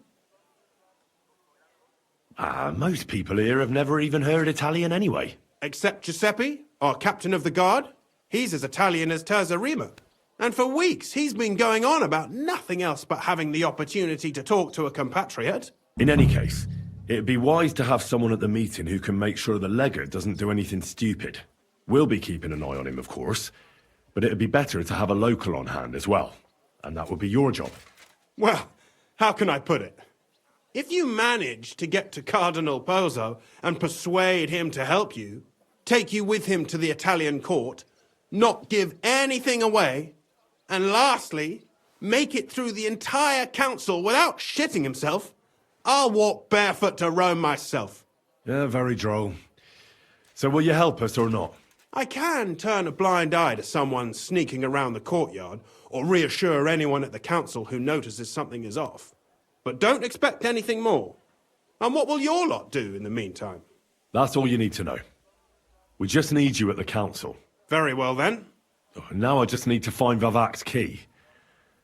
Most people here have never even heard Italian anyway. Except Giuseppe, our captain of the guard. He's as Italian as Terza Rima. And for weeks, he's been going on about nothing else but having the opportunity to talk to a compatriot. In any case, it'd be wise to have someone at the meeting who can make sure the legate doesn't do anything stupid. We'll be keeping an eye on him, of course, but it'd be better to have a local on hand as well. And that would be your job. Well, how can I put it? If you manage to get to Cardinal Pozzo and persuade him to help you, take you with him to the Italian court, not give anything away, and lastly, make it through the entire council without shitting himself, I'll walk barefoot to Rome myself. Yeah, very droll. So will you help us or not? I can turn a blind eye to someone sneaking around the courtyard, or reassure anyone at the council who notices something is off. But don't expect anything more. And what will your lot do in the meantime? That's all you need to know. We just need you at the council. Very well then. Now I just need to find Vavak's key.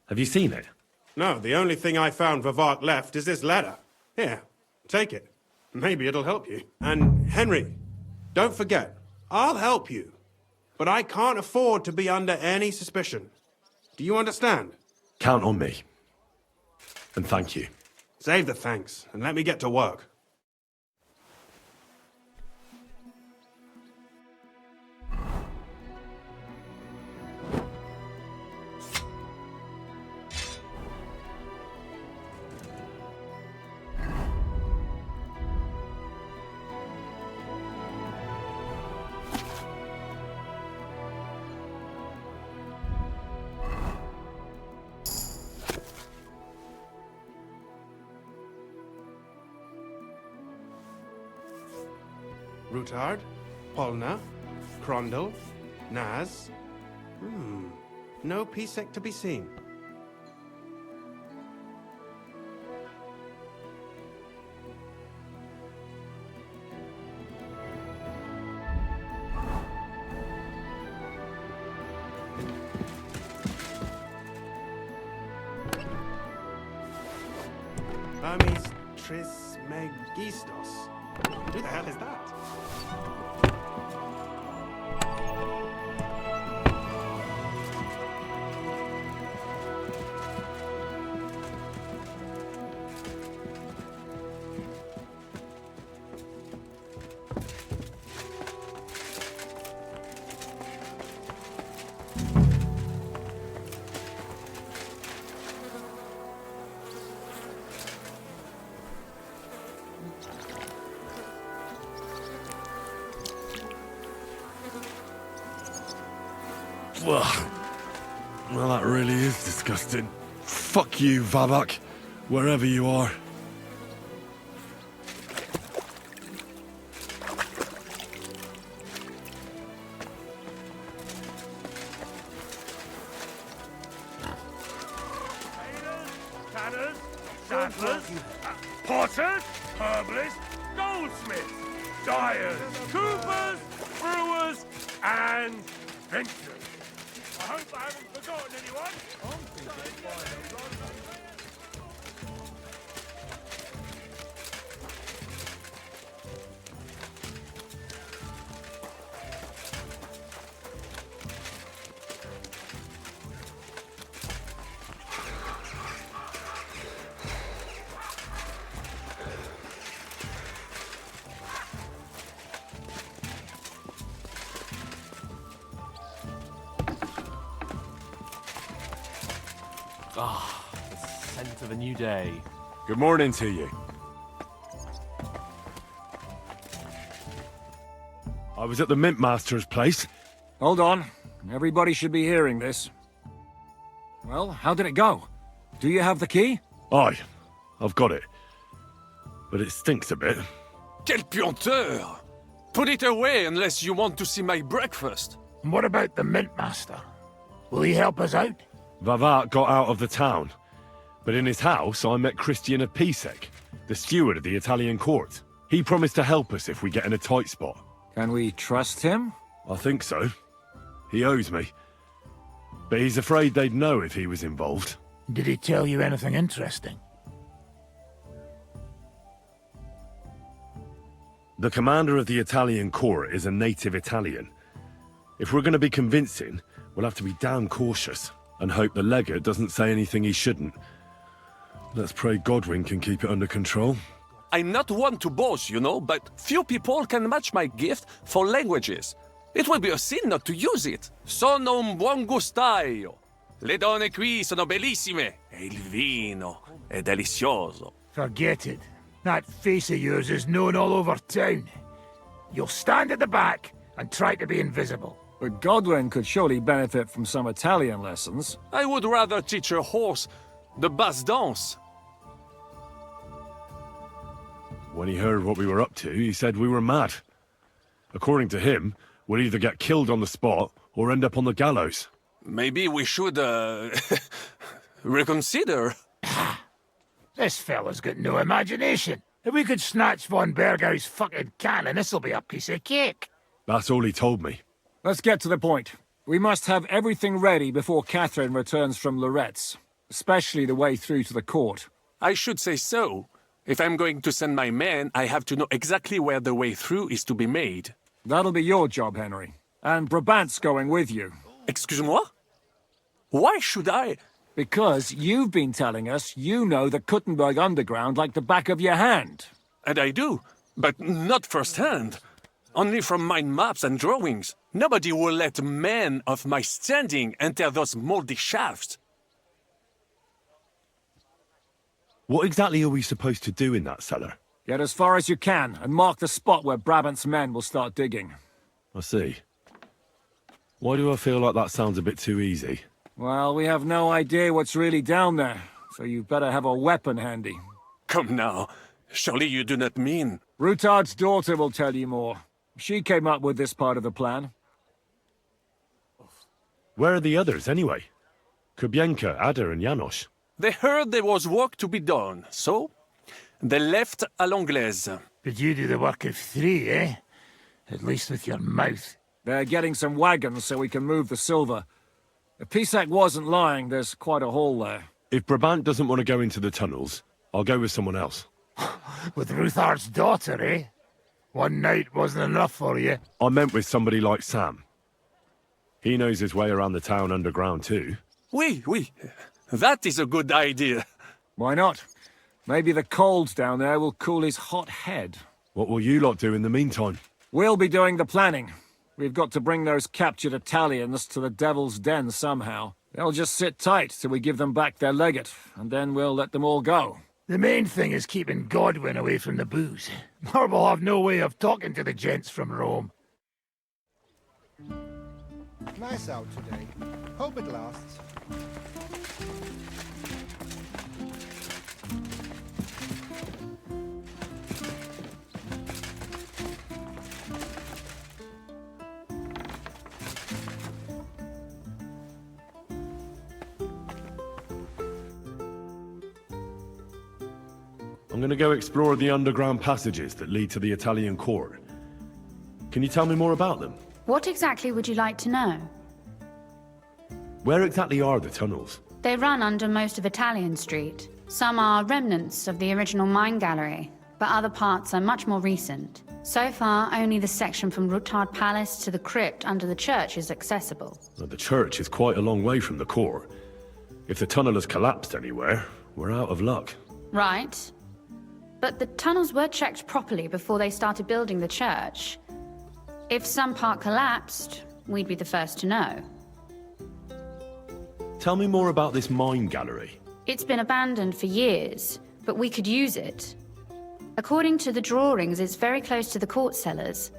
Have you seen it? No, the only thing I found Vavak left is this letter. Here, take it. Maybe it'll help you. And Henry, don't forget, I'll help you. But I can't afford to be under any suspicion. Do you understand? Count on me. And thank you. Save the thanks, and let me get to work. Rutard, Polna, Crondel, Naz. No Pisek to be seen. Hermes Trismegistos. Who the hell is that? Well, that really is disgusting. Fuck you, Vavak, wherever you are. Tanners, sattlers, potters, herbalists, goldsmiths, dyers, coopers, brewers, and vintners. I hope I haven't forgotten anyone. The scent of a new day. Good morning to you. I was at the Mint Master's place. Hold on. Everybody should be hearing this. Well, how did it go? Do you have the key? Aye, I've got it. But it stinks a bit. Quel puanteur! Put it away unless you want to see my breakfast. And what about the Mint Master? Will he help us out? Vavak got out of the town. But in his house, I met Christian of Pisek, the steward of the Italian court. He promised to help us if we get in a tight spot. Can we trust him? I think so. He owes me. But he's afraid they'd know if he was involved. Did he tell you anything interesting? The commander of the Italian court is a native Italian. If we're going to be convincing, we'll have to be damn cautious and hope the legate doesn't say anything he shouldn't. Let's pray Godwin can keep it under control. I'm not one to boast, you know, but few people can match my gift for languages. It would be a sin not to use it. Sono un buon gustaio. Le donne qui sono bellissime. E il vino è delizioso. Forget it. That face of yours is known all over town. You'll stand at the back and try to be invisible. But Godwin could surely benefit from some Italian lessons. I would rather teach a horse the basse danse. When he heard what we were up to, he said we were mad. According to him, we'll either get killed on the spot or end up on the gallows. Maybe we should, reconsider. This fella's got no imagination. If we could snatch von Bergau's fucking cannon, this'll be a piece of cake. That's all he told me. Let's get to the point. We must have everything ready before Catherine returns from Loretz, especially the way through to the court. I should say so. If I'm going to send my men, I have to know exactly where the way through is to be made. That'll be your job, Henry. And Brabant's going with you. Excuse-moi? Why should I? Because you've been telling us you know the Kuttenberg underground like the back of your hand. And I do, but not firsthand. Only from mind maps and drawings. Nobody will let men of my standing enter those moldy shafts. What exactly are we supposed to do in that cellar? Get as far as you can, and mark the spot where Brabant's men will start digging. I see. Why do I feel like that sounds a bit too easy? Well, we have no idea what's really down there, so you've better have a weapon handy. Come now. Surely you do not mean... Rutard's daughter will tell you more. She came up with this part of the plan. Where are the others, anyway? Kubienka, Ada, and Janos. They heard there was work to be done, so they left à l'anglaise. Did you do the work of 3, eh? At least with your mouth. They're getting some wagons so we can move the silver. If Pisek wasn't lying, there's quite a hole there. If Brabant doesn't want to go into the tunnels, I'll go with someone else. With Ruthar's daughter, eh? One night wasn't enough for you. I meant with somebody like Sam. He knows his way around the town underground too. Oui. That is a good idea. Why not? Maybe the cold down there will cool his hot head. What will you lot do in the meantime? We'll be doing the planning. We've got to bring those captured Italians to the Devil's Den somehow. They'll just sit tight till we give them back their legate, and then we'll let them all go. The main thing is keeping Godwin away from the booze. Or we'll have no way of talking to the gents from Rome. Nice out today. Hope it lasts. I'm gonna go explore the underground passages that lead to the Italian court. Can you tell me more about them? What exactly would you like to know? Where exactly are the tunnels? They run under most of Italian Street. Some are remnants of the original mine gallery, but other parts are much more recent. So far, only the section from Rutard Palace to the crypt under the church is accessible. Well, the church is quite a long way from the court. If the tunnel has collapsed anywhere, we're out of luck. Right. But the tunnels were checked properly before they started building the church. If some part collapsed, we'd be the first to know. Tell me more about this mine gallery. It's been abandoned for years, but we could use it. According to the drawings, it's very close to the court cellars.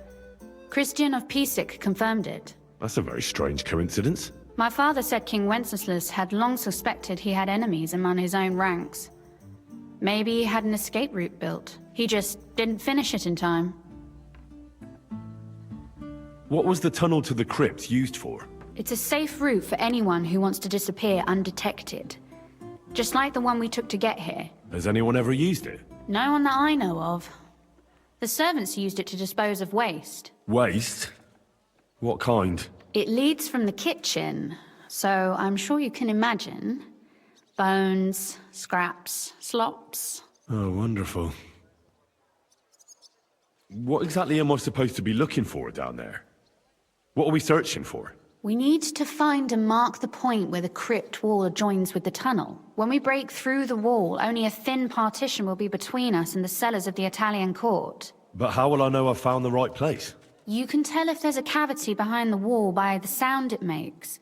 Christian of Pisek confirmed it. That's a very strange coincidence. My father said King Wenceslas had long suspected he had enemies among his own ranks. Maybe he had an escape route built. He just didn't finish it in time. What was the tunnel to the crypt used for? It's a safe route for anyone who wants to disappear undetected. Just like the one we took to get here. Has anyone ever used it? No one that I know of. The servants used it to dispose of waste. Waste? What kind? It leads from the kitchen, so I'm sure you can imagine. Bones, scraps, slops. Oh, wonderful. What exactly am I supposed to be looking for down there? What are we searching for? We need to find and mark the point where the crypt wall joins with the tunnel. When we break through the wall, only a thin partition will be between us and the cellars of the Italian court. But how will I know I've found the right place? You can tell if there's a cavity behind the wall by the sound it makes.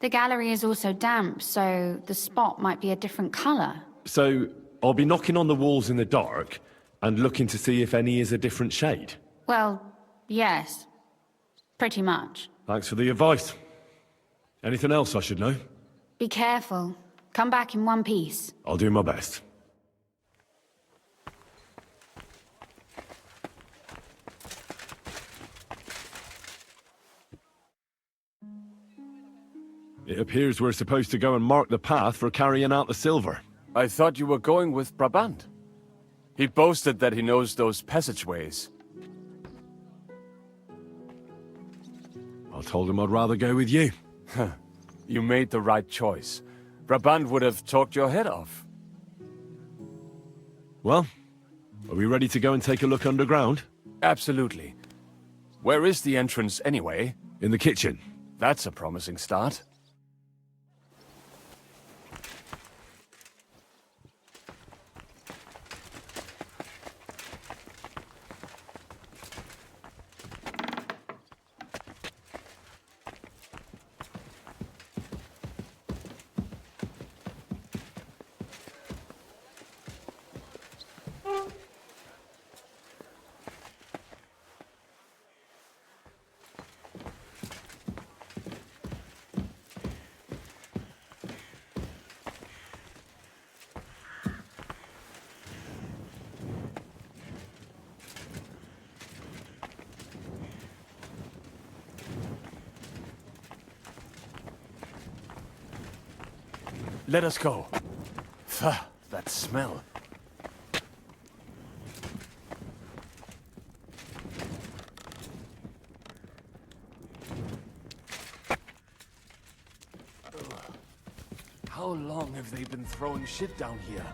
The gallery is also damp, so the spot might be a different color. So, I'll be knocking on the walls in the dark and looking to see if any is a different shade? Well, yes. Pretty much. Thanks for the advice. Anything else I should know? Be careful. Come back in one piece. I'll do my best. It appears we're supposed to go and mark the path for carrying out the silver. I thought you were going with Brabant. He boasted that he knows those passageways. I told him I'd rather go with you. You made the right choice. Brabant would have talked your head off. Well, are we ready to go and take a look underground? Absolutely. Where is the entrance anyway? In the kitchen. That's a promising start. Let us go. Pah, that smell. How long have they been throwing shit down here?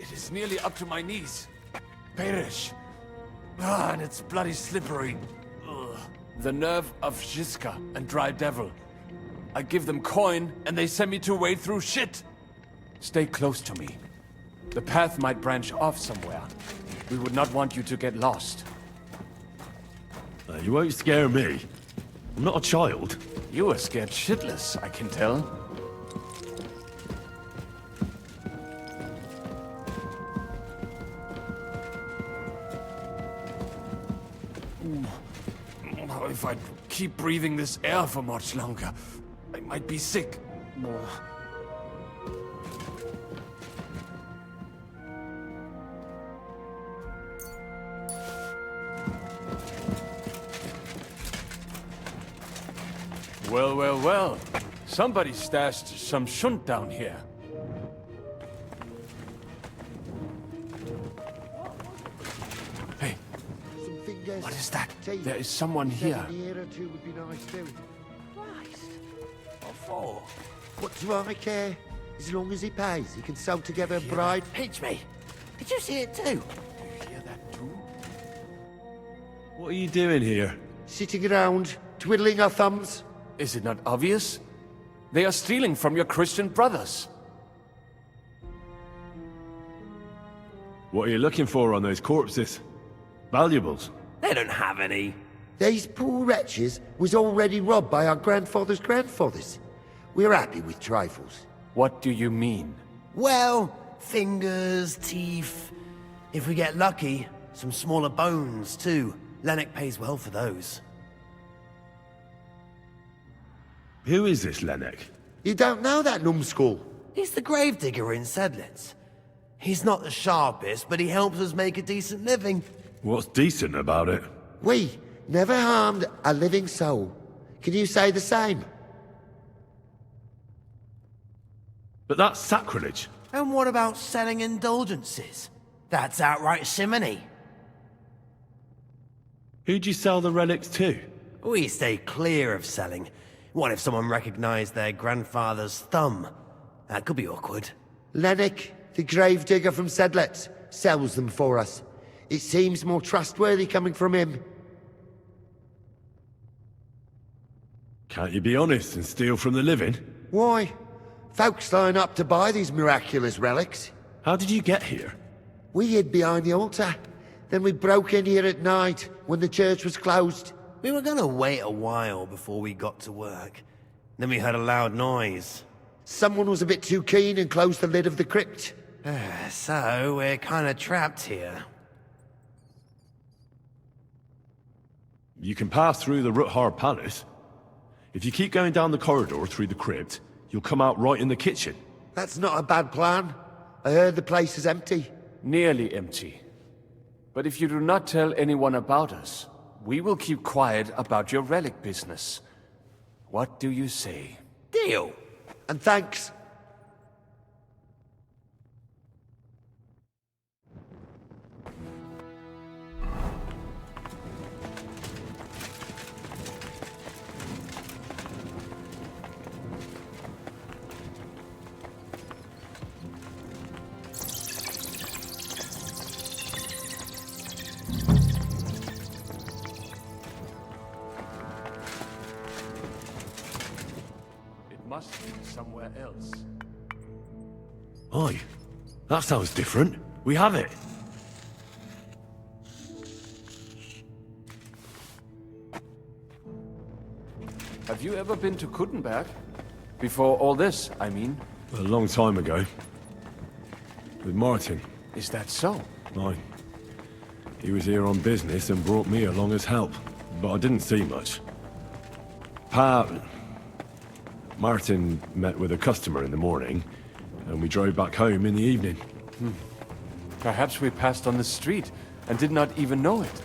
It is nearly up to my knees. Perish. Ah, and it's bloody slippery. Ugh. The nerve of Žižka and Dry Devil. I give them coin, and they send me to wade through shit. Stay close to me. The path might branch off somewhere. We would not want you to get lost. You won't scare me. I'm not a child. You are scared shitless, I can tell. If I'd keep breathing this air for much longer. I might be sick. Well, well, well. Somebody stashed some shunt down here. Hey, what is that? There is someone here. Would be nice too. Christ. What for? What do I care? As long as he pays, he can sew together a bride. Pinch me. Did you see it too? What are you doing here? Sitting around, twiddling our thumbs. Is it not obvious? They are stealing from your Christian brothers. What are you looking for on those corpses? Valuables? They don't have any. These poor wretches was already robbed by our grandfather's grandfathers. We're happy with trifles. What do you mean? Well, fingers, teeth. If we get lucky, some smaller bones too. Lennox pays well for those. Who is this Lennox? You don't know that numbskull? He's the gravedigger in Sedlitz. He's not the sharpest, but he helps us make a decent living. What's decent about it? We never harmed a living soul. Can you say the same? But that's sacrilege. And what about selling indulgences? That's outright simony. Who'd you sell the relics to? We stay clear of selling. What if someone recognized their grandfather's thumb? That could be awkward. Lennox, the gravedigger from Sedlitz, sells them for us. It seems more trustworthy coming from him. Can't you be honest and steal from the living? Why? Folks line up to buy these miraculous relics. How did you get here? We hid behind the altar. Then we broke in here at night, when the church was closed. We were gonna wait a while before we got to work. Then we heard a loud noise. Someone was a bit too keen and closed the lid of the crypt. So, we're kinda trapped here. You can pass through the Ruthar Palace. If you keep going down the corridor through the crypt, you'll come out right in the kitchen. That's not a bad plan. I heard the place is empty. Nearly empty. But if you do not tell anyone about us, we will keep quiet about your relic business. What do you say? Deal. And thanks. Must be somewhere else. Oi, that sounds different. We have it. Have you ever been to Kuttenberg? Before all this, I mean. A long time ago. With Martin. Is that so? Aye. He was here on business and brought me along as help. But I didn't see much. Martin met with a customer in the morning, and we drove back home in the evening. Perhaps we passed on the street and did not even know it.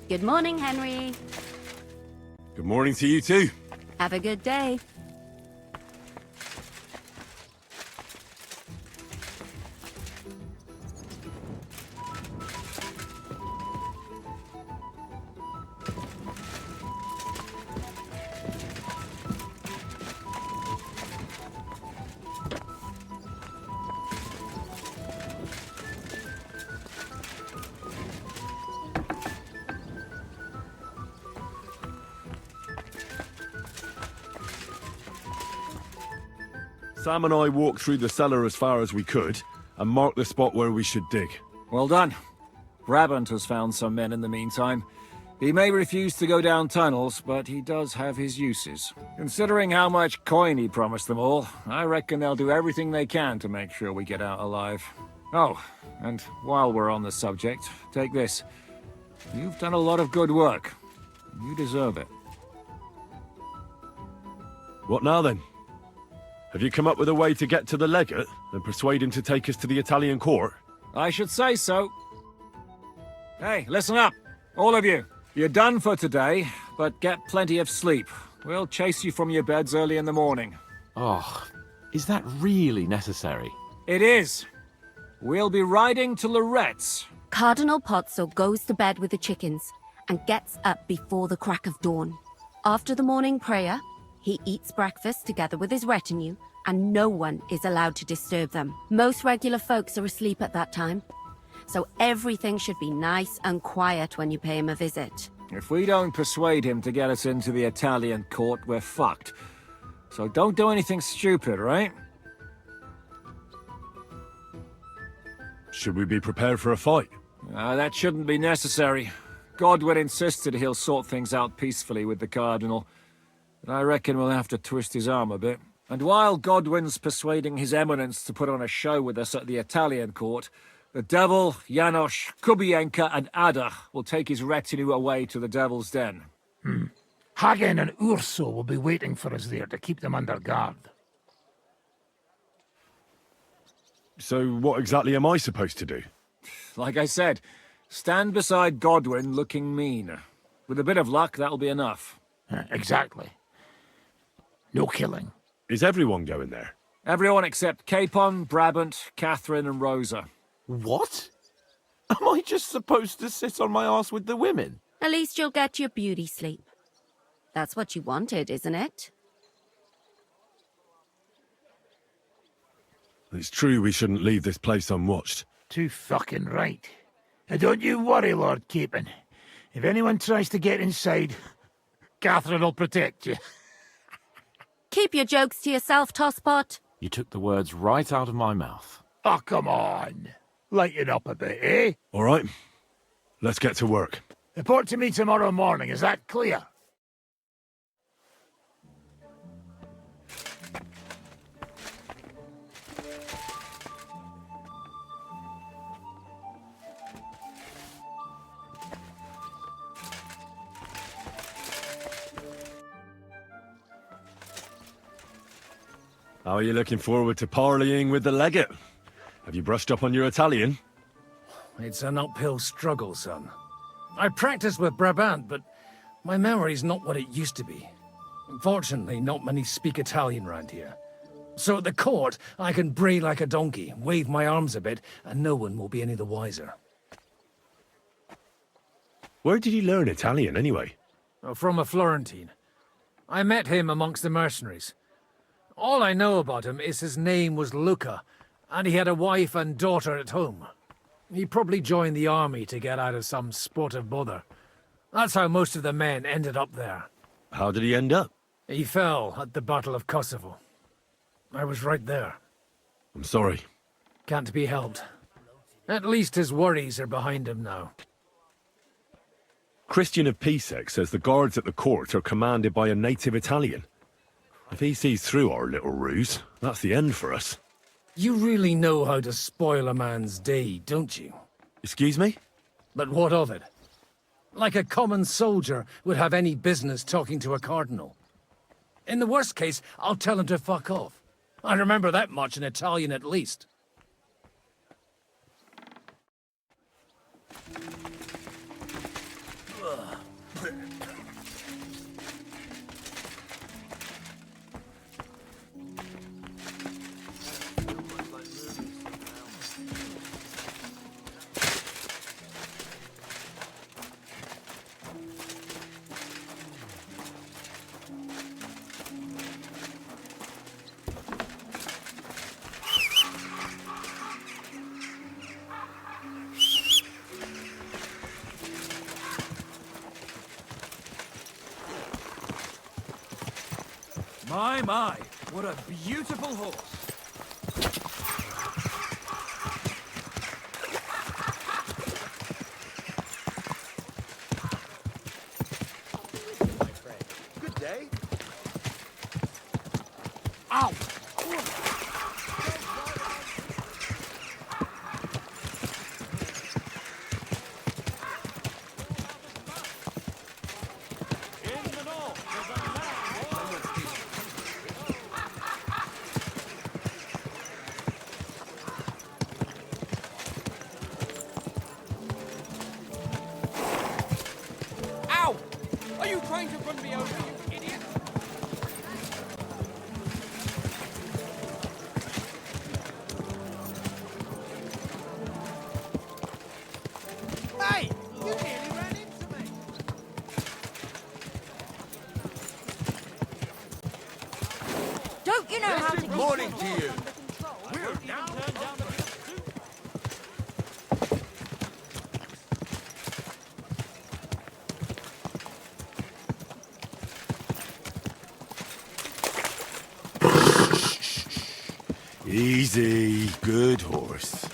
Good morning, Henry. Good morning to you too. Have a good day. Sam and I walked through the cellar as far as we could, and marked the spot where we should dig. Well done. Brabant has found some men in the meantime. He may refuse to go down tunnels, but he does have his uses. Considering how much coin he promised them all, I reckon they'll do everything they can to make sure we get out alive. Oh, and while we're on the subject, take this. You've done a lot of good work. You deserve it. What now then? Have you come up with a way to get to the legate and persuade him to take us to the Italian court? I should say so. Hey, listen up, all of you. You're done for today, but get plenty of sleep. We'll chase you from your beds early in the morning. Oh, is that really necessary? It is. We'll be riding to Lorette's. Cardinal Pozzo goes to bed with the chickens and gets up before the crack of dawn. After the morning prayer, he eats breakfast together with his retinue, and no one is allowed to disturb them. Most regular folks are asleep at that time, so everything should be nice and quiet when you pay him a visit. If we don't persuade him to get us into the Italian court, we're fucked. So don't do anything stupid, right? Should we be prepared for a fight? That shouldn't be necessary. Godwin insisted he'll sort things out peacefully with the Cardinal. But I reckon we'll have to twist his arm a bit. And while Godwin's persuading His Eminence to put on a show with us at the Italian court, the Devil, Janosch, Kubienka, and Ada will take his retinue away to the Devil's Den. Hagen and Urso will be waiting for us there to keep them under guard. So what exactly am I supposed to do? Like I said, stand beside Godwin looking mean. With a bit of luck, that'll be enough. Exactly. No killing. Is everyone going there? Everyone except Capon, Brabant, Catherine, and Rosa. What? Am I just supposed to sit on my ass with the women? At least you'll get your beauty sleep. That's what you wanted, isn't it? It's true we shouldn't leave this place unwatched. Too fucking right. Now don't you worry, Lord Capon. If anyone tries to get inside, Catherine will protect you. Keep your jokes to yourself, Tosspot. You took the words right out of my mouth. Oh, come on. Lighten up a bit, eh? All right. Let's get to work. Report to me tomorrow morning, is that clear? How are you looking forward to parleying with the legate? Have you brushed up on your Italian? It's an uphill struggle, son. I practiced with Brabant, but my memory's not what it used to be. Unfortunately, not many speak Italian round here. So at the court, I can bray like a donkey, wave my arms a bit, and no one will be any the wiser. Where did you learn Italian, anyway? From a Florentine. I met him amongst the mercenaries. All I know about him is his name was Luca, and he had a wife and daughter at home. He probably joined the army to get out of some sportive bother. That's how most of the men ended up there. How did he end up? He fell at the Battle of Kosovo. I was right there. I'm sorry. Can't be helped. At least his worries are behind him now. Christian of Pisek says the guards at the court are commanded by a native Italian. If he sees through our little ruse, that's the end for us. You really know how to spoil a man's day, don't you? Excuse me? But what of it? Like a common soldier would have any business talking to a cardinal. In the worst case, I'll tell him to fuck off. I remember that much in Italian at least. My, what a beautiful horse. Easy, good horse.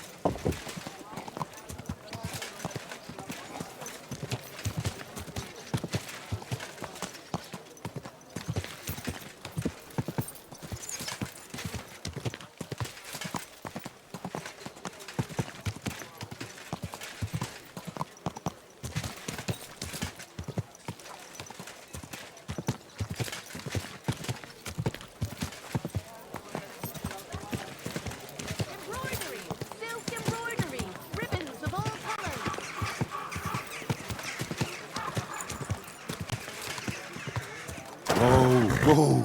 Whoa.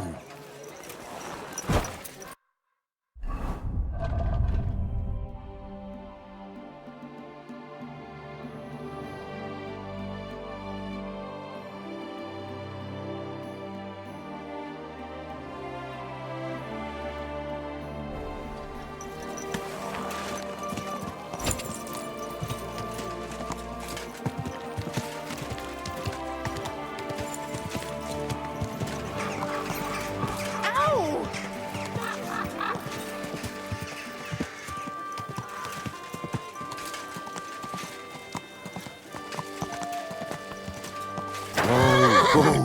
Whoa.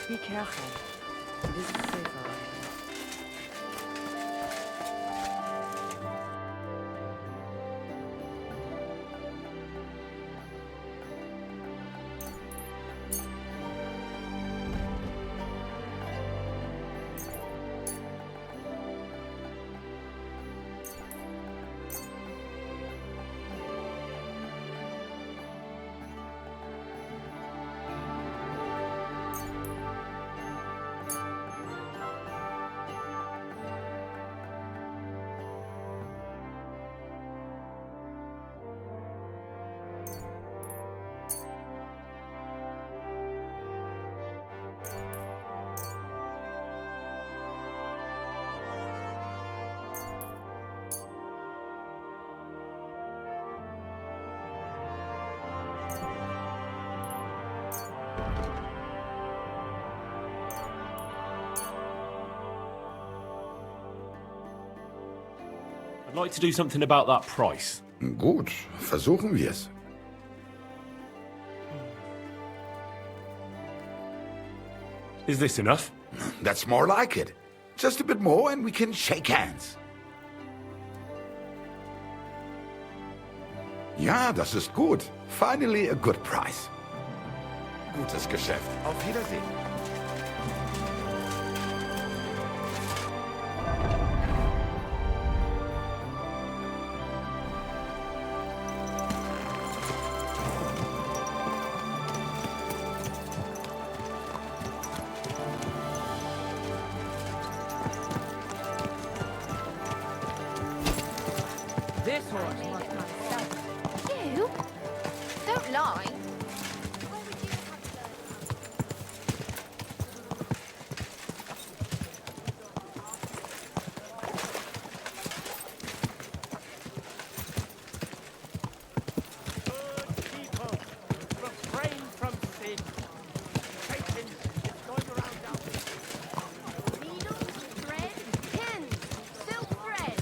Be careful. This is safer. I'd like to do something about that price. Gut, versuchen wir's. Is this enough? That's more like it. Just a bit more and we can shake hands. Ja, das ist gut. Finally a good price. Gutes Geschäft. Auf Wiedersehen. This horse must not sell. You? Don't lie. Refrain from sin. Satan is going around now. Needles, thread, pins, silk thread.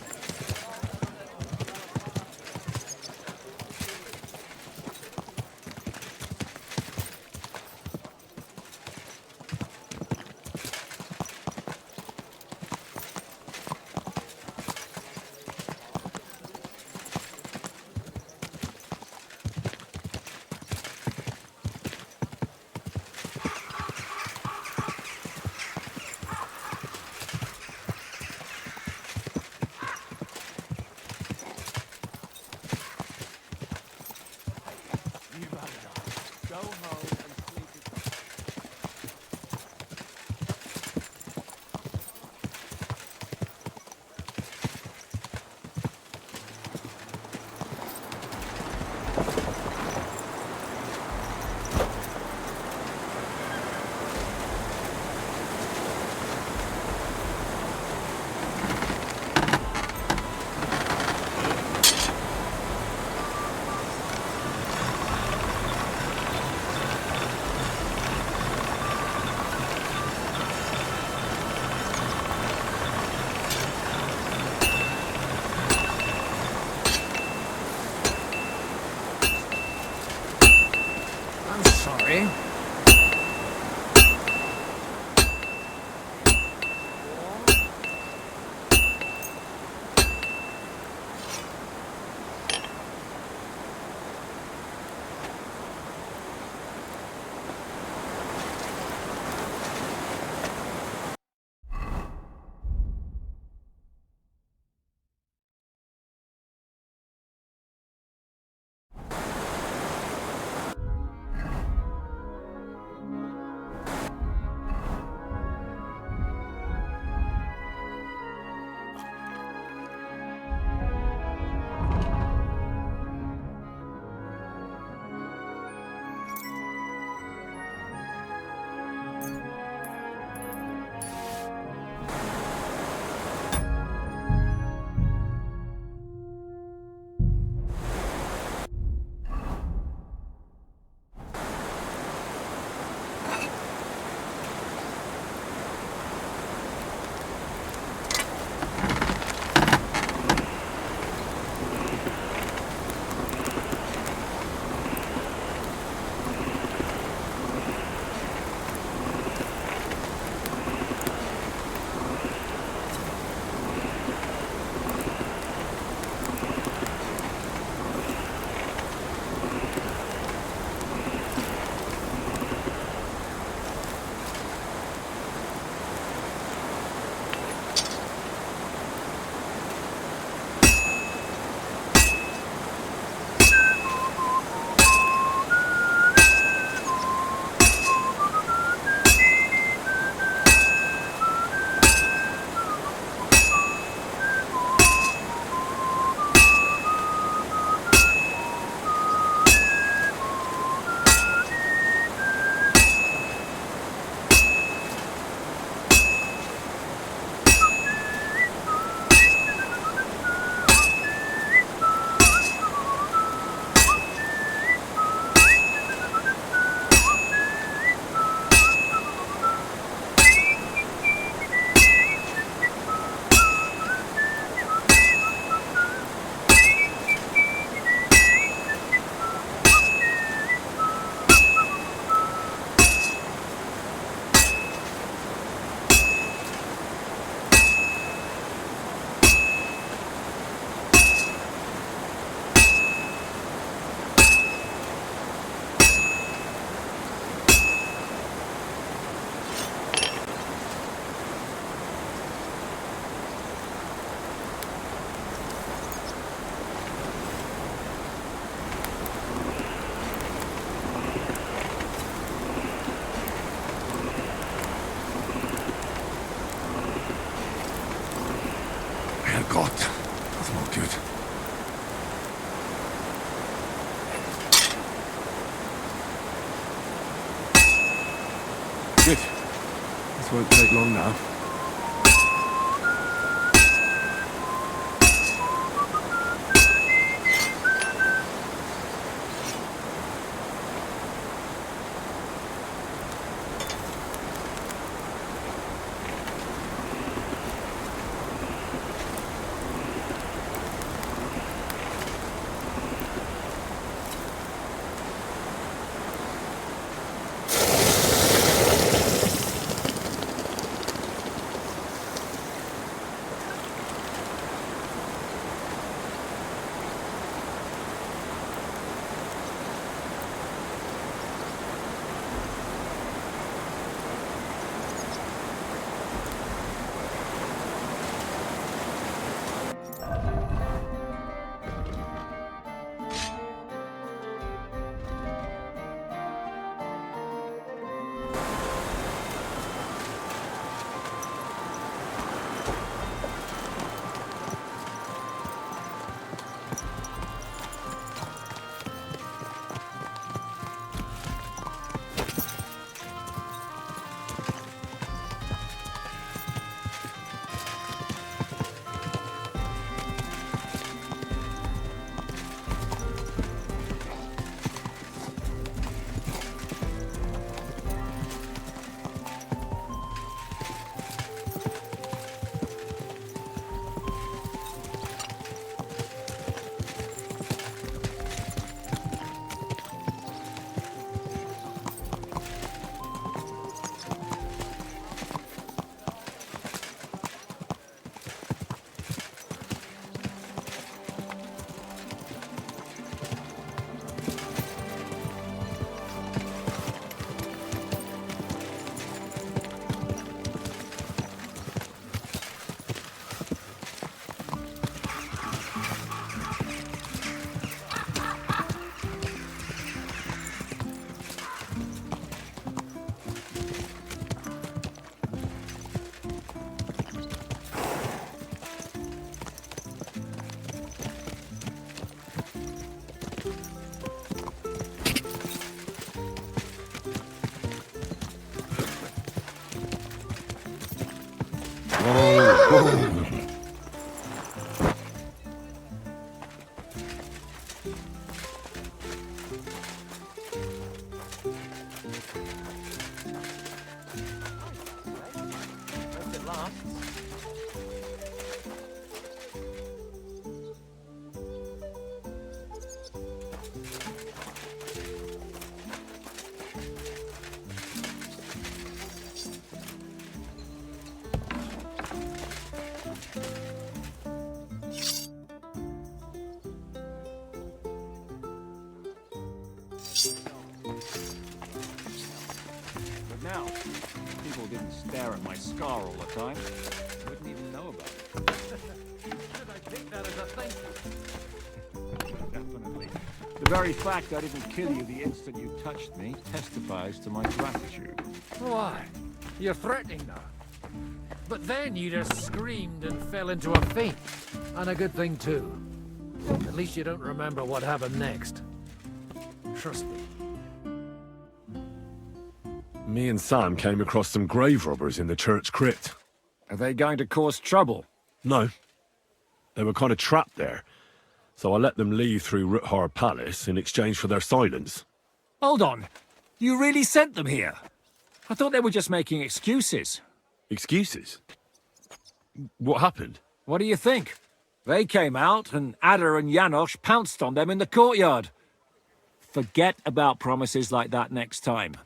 God, that's not good. Good. This won't take long now. But now, if people didn't stare at my scar all the time, I wouldn't even know about it. Should I take that as a thank you? Definitely. The very fact I didn't kill you the instant you touched me testifies to my gratitude. Why? You're threatening now. But then you just screamed and fell into a faint. And a good thing, too. At least you don't remember what happened next. Trust me. Me and Sam came across some grave robbers in the church crypt. Are they going to cause trouble? No. They were kind of trapped there. So I let them leave through Ruthar Palace in exchange for their silence. Hold on. You really sent them here? I thought they were just making excuses. Excuses? What happened? What do you think? They came out, and Ada and Janosch pounced on them in the courtyard. Forget about promises like that next time.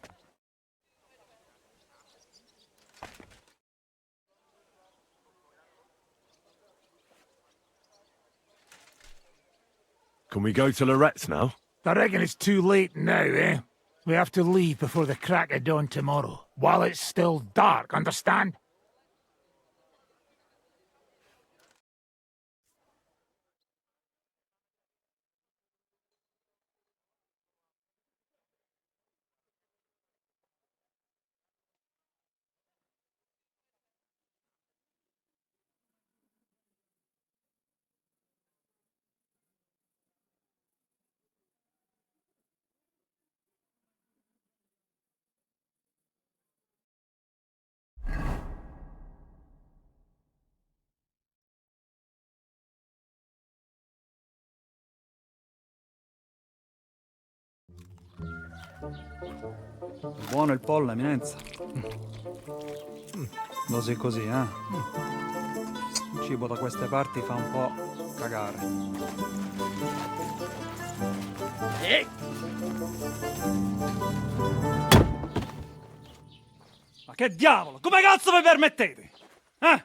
Can we go to Lorette's now? I reckon it's too late now, eh? We have to leave before the crack of dawn tomorrow, while it's still dark, understand? Buono il pollo, eminenza. Così così, eh? Il cibo da queste parti fa un po' cagare. Ma che diavolo? Come cazzo vi permettete? Eh?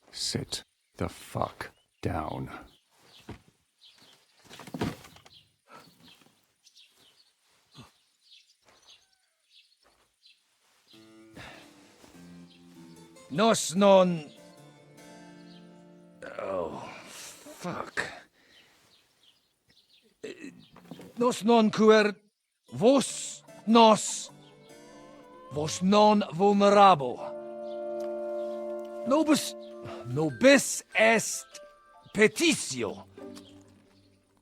Sit the fuck down. Nos non... Oh, fuck. Nos non cuer... Vos nos... Vos non vulnerabo. Nobis est petitio.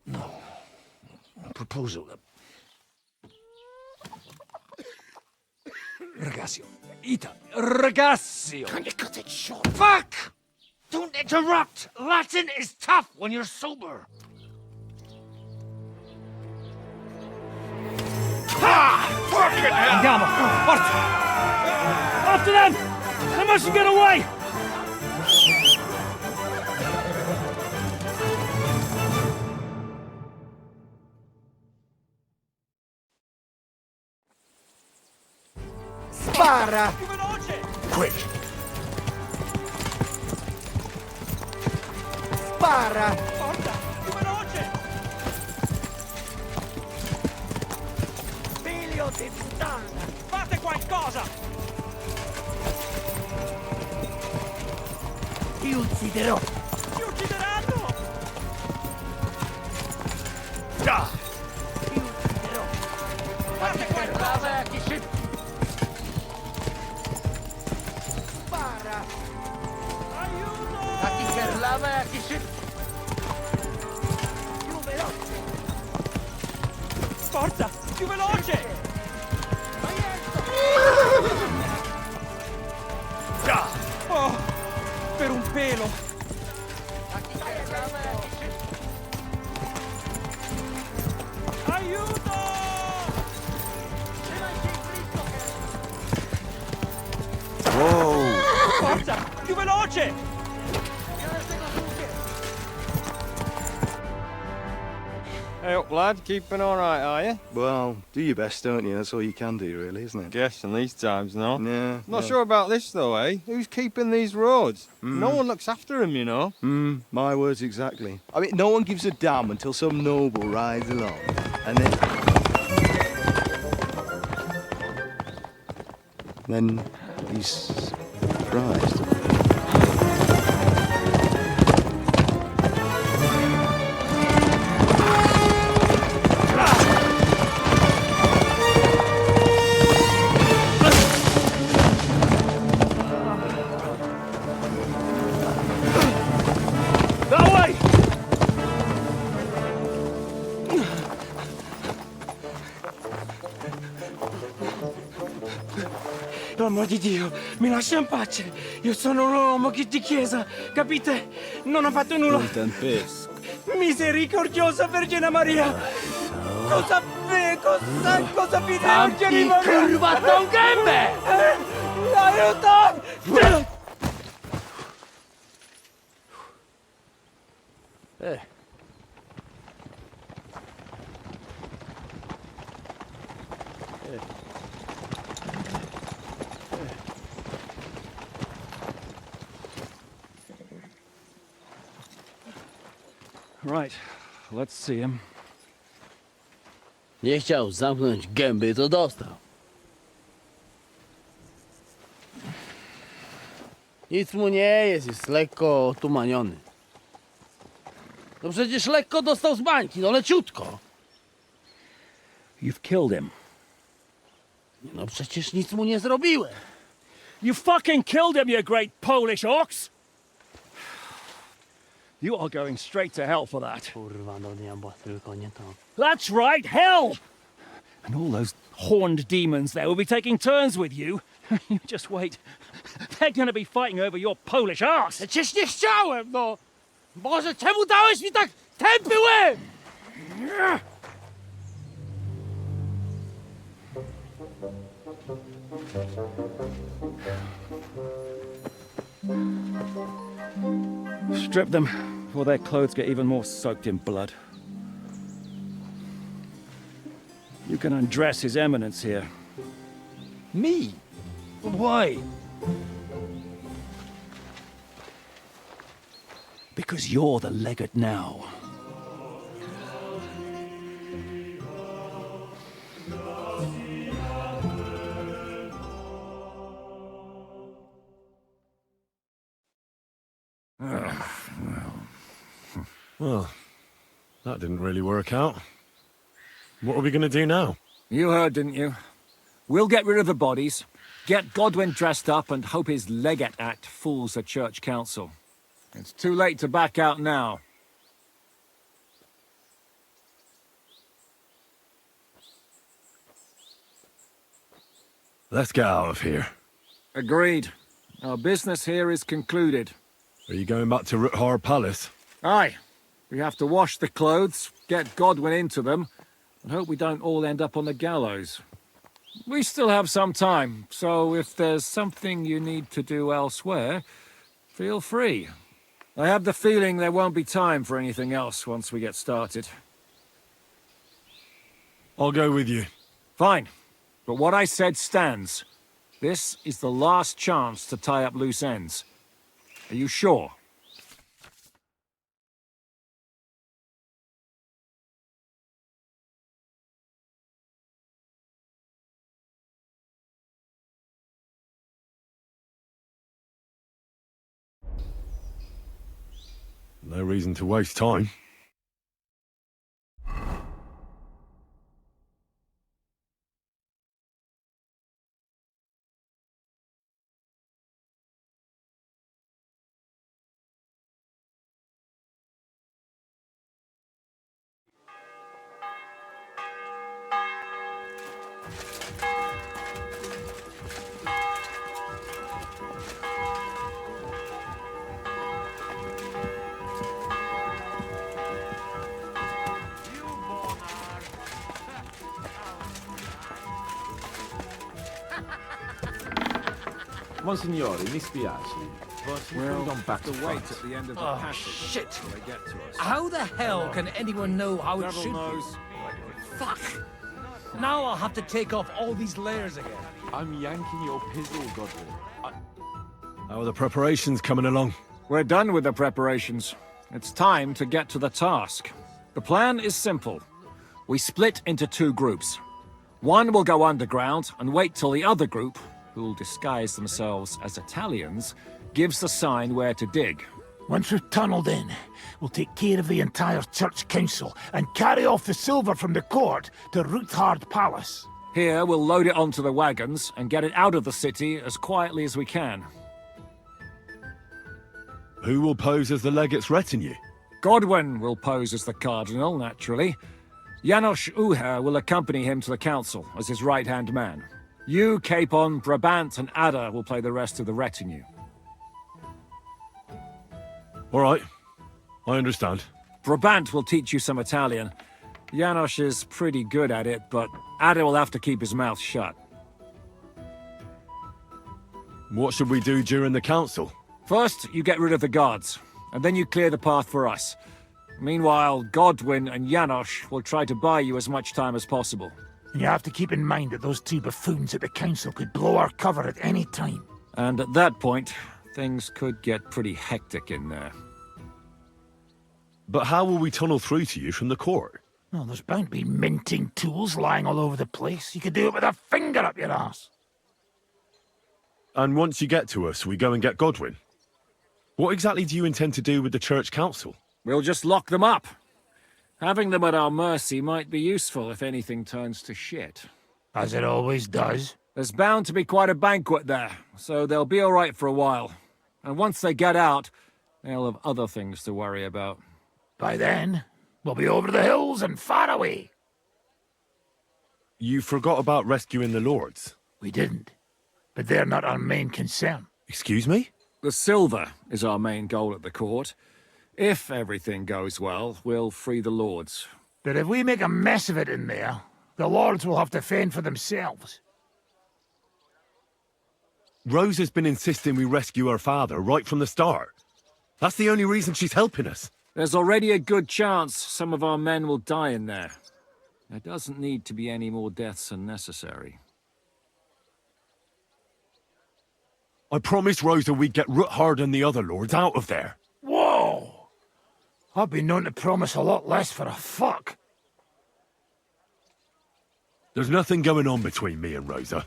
No. Proposal. Ragazio. Ita. Ragazio. Can you cut it short? Fuck! Don't interrupt! Latin is tough when you're sober. Ha! Fucking hell! Andiamo! Forza! After them! They mustn't get away! Spara! Più veloce! Quick! Spara! Forza! Più veloce! Figlio di puttana! Fate qualcosa! Ti ucciderò! Ti uccideranno! Già! Ti ucciderò! Fate qualcosa! Spara! Aiuto! Più veloce! Forza! Più veloce! Già! Oh! Per un pelo! Aiuto! Whoa! Forza! Più veloce! Hey up, lad. Keeping all right, are you? Well, do your best, don't you? That's all you can do, really, isn't it? Guess in these times, no? Yeah. Not sure about this, though, eh? Who's keeping these roads? Mm. No one looks after them, you know. My words exactly. I mean, no one gives a damn until some noble rides along, and then he's surprised. L'uomo di Dio, mi lascia in pace. Io sono un uomo di chiesa, capite? Non ho fatto nulla. Non tempesco. Misericordiosa Vergine Maria. Cosa fide Vergine Maria? Curva un gambe! Aiuto! Right, let's see him. Nie chciał zamknąć gęby, to dostał. Nic mu nie jest lekko otumaniony. No przecież lekko dostał z bańki, no leciutko. You've killed him. No przecież nic mu nie zrobiłem. You fucking killed him, you great Polish ox! You are going straight to hell for that. Kurwa, do diabła, tylko nie to. That's right, hell! And all those horned demons there will be taking turns with you. You just wait. They're gonna be fighting over your Polish ass. Przecież nie chciałem, no! Boże, czemu dałeś mi tak tępy łeb? Strip them, or their clothes get even more soaked in blood. You can undress His Eminence here. Me? Why? Because you're the legate now. Well, that didn't really work out. What are we going to do now? You heard, didn't you? We'll get rid of the bodies, get Godwin dressed up, and hope his Legate Act fools the Church Council. It's too late to back out now. Let's get out of here. Agreed. Our business here is concluded. Are you going back to Ruthar Palace? Aye. We have to wash the clothes, get Godwin into them, and hope we don't all end up on the gallows. We still have some time, so if there's something you need to do elsewhere, feel free. I have the feeling there won't be time for anything else once we get started. I'll go with you. Fine. But what I said stands. This is the last chance to tie up loose ends. Are you sure? No reason to waste time. Monsignore, mi spiace, but we've gone back to wait front. at the end of the Oh, passage shit. till they get to us. How the hell can anyone know how it Devil should knows. be? Fuck! Now I'll have to take off all these layers again. I'm yanking your pizzle, Godwin. How are the preparations coming along? We're done with the preparations. It's time to get to the task. The plan is simple. We split into two groups. One will go underground and wait till the other group, who'll disguise themselves as Italians, gives the sign where to dig. Once we've tunneled in, we'll take care of the entire church council and carry off the silver from the court to Ruthard Palace. Here, we'll load it onto the wagons and get it out of the city as quietly as we can. Who will pose as the legate's retinue? Godwin will pose as the cardinal, naturally. Janos Uher will accompany him to the council as his right-hand man. You, Capon, Brabant, and Ada will play the rest of the retinue. All right. I understand. Brabant will teach you some Italian. Janos is pretty good at it, but Ada will have to keep his mouth shut. What should we do during the council? First, you get rid of the guards, and then you clear the path for us. Meanwhile, Godwin and Janos will try to buy you as much time as possible. You have to keep in mind that those two buffoons at the council could blow our cover at any time. And at that point, things could get pretty hectic in there. But how will we tunnel through to you from the court? Well, there's bound to be minting tools lying all over the place. You could do it with a finger up your ass. And once you get to us, we go and get Godwin. What exactly do you intend to do with the church council? We'll just lock them up. Having them at our mercy might be useful if anything turns to shit. As it always does. There's bound to be quite a banquet there, so they'll be all right for a while. And once they get out, they'll have other things to worry about. By then, we'll be over the hills and far away. You forgot about rescuing the lords. We didn't. But they're not our main concern. Excuse me? The silver is our main goal at the court. If everything goes well, we'll free the lords. But if we make a mess of it in there, the lords will have to fend for themselves. Rose has been insisting we rescue her father right from the start. That's the only reason she's helping us. There's already a good chance some of our men will die in there. There doesn't need to be any more deaths than necessary. I promised Rosa we'd get Ruthard and the other lords out of there. Whoa! I've been known to promise a lot less for a fuck. There's nothing going on between me and Rosa.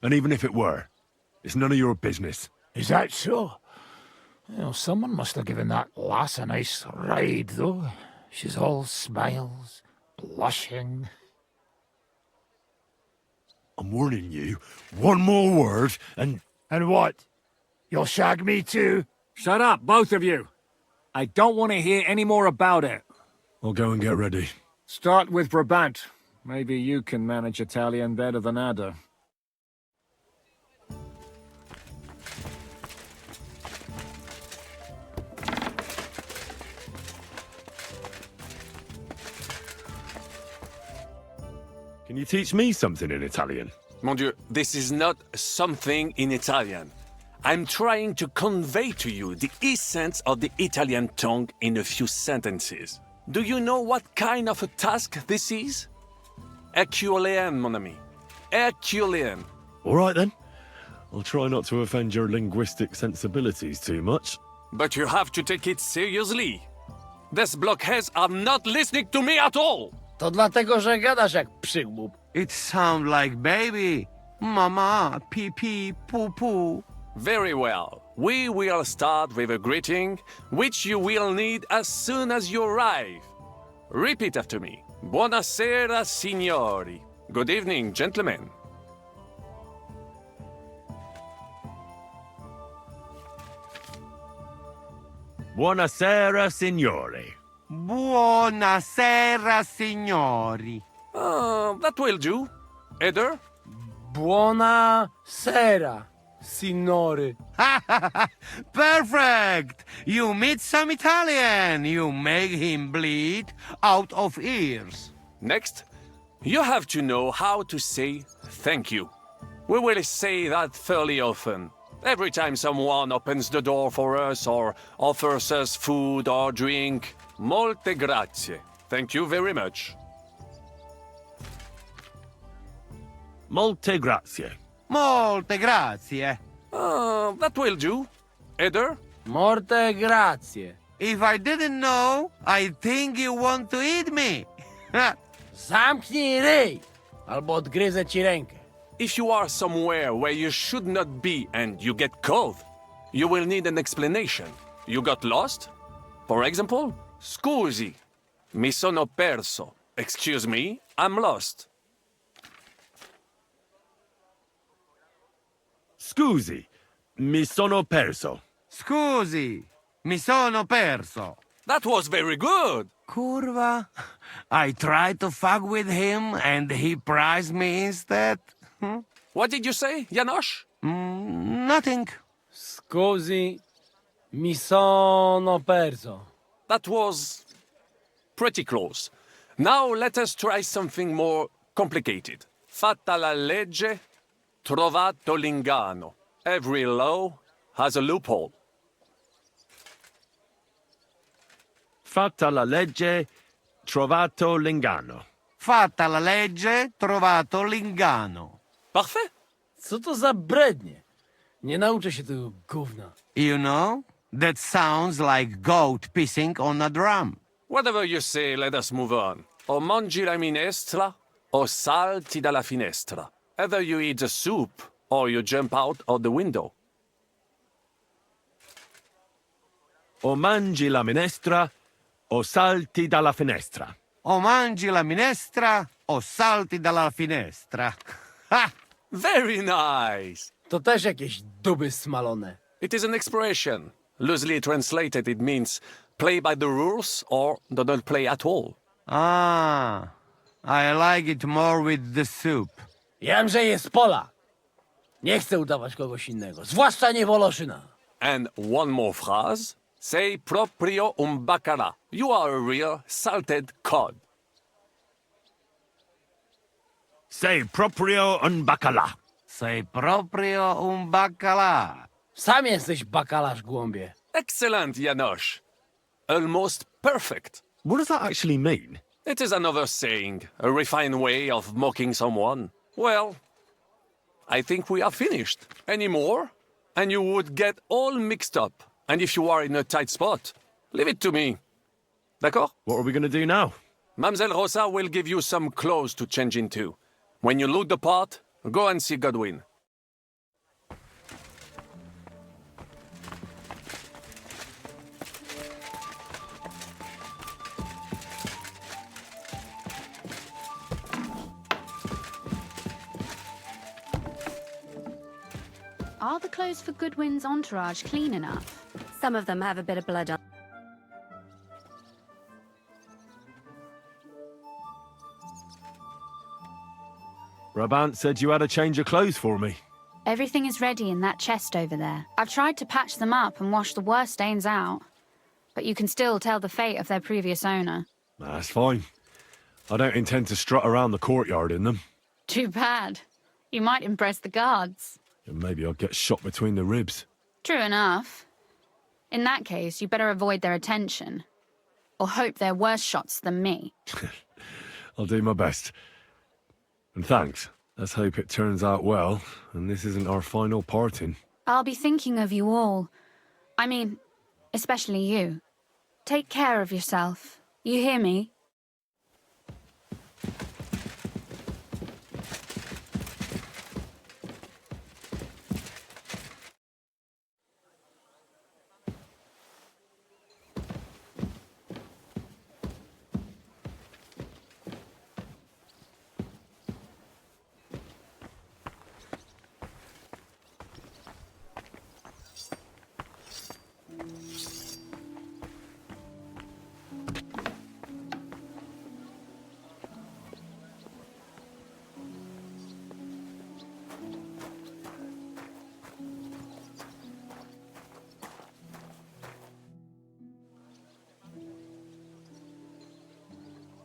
And even if it were, it's none of your business. Is that so? Well, someone must have given that lass a nice ride, though. She's all smiles, blushing. I'm warning you, one more word, and... And what? You'll shag me too? Shut up, both of you! I don't want to hear any more about it. I'll go and get ready. Start with Brabant. Maybe you can manage Italian better than Ada. Can you teach me something in Italian? Mon Dieu, this is not something in Italian. I'm trying to convey to you the essence of the Italian tongue in a few sentences. Do you know what kind of a task this is? Herculean, mon ami. Herculean. All right, then. I'll try not to offend your linguistic sensibilities too much. But you have to take it seriously. These blockheads are not listening to me at all. To dlatego, że gadasz jak przygłup. It sounds like baby. Mama, pee pee, poo poo. Very well. We will start with a greeting, which you will need as soon as you arrive. Repeat after me. Buonasera, signori. Good evening, gentlemen. Buonasera, signori. Buonasera, signori. That will do. Eder? Buona sera, signore. Perfect! You meet some Italian. You make him bleed out of ears. Next, you have to know how to say thank you. We will say that fairly often. Every time someone opens the door for us or offers us food or drink. Molte grazie. Thank you very much. Molte grazie. Molte grazie. That will do. Eder? Morte grazie. If I didn't know, I think you want to eat me. Zamknij ryj, albo odgryzę ci rękę. If you are somewhere where you should not be and you get cold, you will need an explanation. You got lost? For example, scusi, mi sono perso. Excuse me, I'm lost. Scusi, mi sono perso. Scusi, mi sono perso. That was very good. Curva. I tried to fuck with him and he prized me instead. What did you say, Janosch? Nothing. Scusi, mi sono perso. That was pretty close. Now let us try something more complicated. Fatta la legge, trovato l'ingano. Every law has a loophole. Fatta la legge, trovato l'ingano. Fatta la legge, trovato l'ingano. Parfait. Co to za brednie? Nie nauczę się tego gówna. You know, that sounds like goat pissing on a drum. Whatever you say, let us move on. O mangi la minestra, o salti dalla finestra. Either you eat the soup, or you jump out of the window. O mangi la minestra, o salti dalla finestra. O mangi la minestra, o salti dalla finestra. Ha! Very nice! To też jakieś duby smalone. It is an expression. Loosely translated, it means play by the rules or do not play at all. Ah, I like it more with the soup. Jamże jest Pola. Nie chcę udawać kogoś innego, zwłaszcza nie Woloszyna. And one more phrase. Say proprio un baccara. You are a real salted cod. Say proprio un bacala. Sei proprio un baccalà. Sam jesteś bakalarz, głąbie. Excellent, Janosch. Almost perfect. What does that actually mean? It is another saying, a refined way of mocking someone. Well, I think we are finished. Any more? And you would get all mixed up. And if you are in a tight spot, leave it to me. D'accord? What are we going to do now? Mademoiselle Rosa will give you some clothes to change into. When you loot the pot, go and see Godwin. Are the clothes for Goodwin's entourage clean enough? Some of them have a bit of blood on. Brabant said you had a change of clothes for me. Everything is ready in that chest over there. I've tried to patch them up and wash the worst stains out, but you can still tell the fate of their previous owner. That's fine. I don't intend to strut around the courtyard in them. Too bad. You might impress the guards. And maybe I'll get shot between the ribs. True enough. In that case, you better avoid their attention. Or hope they're worse shots than me. I'll do my best. And thanks. Let's hope it turns out well, and this isn't our final parting. I'll be thinking of you all. I mean, especially you. Take care of yourself. You hear me?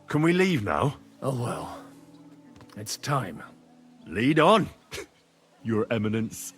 Can we leave now? Oh well. It's time. Lead on, Your Eminence.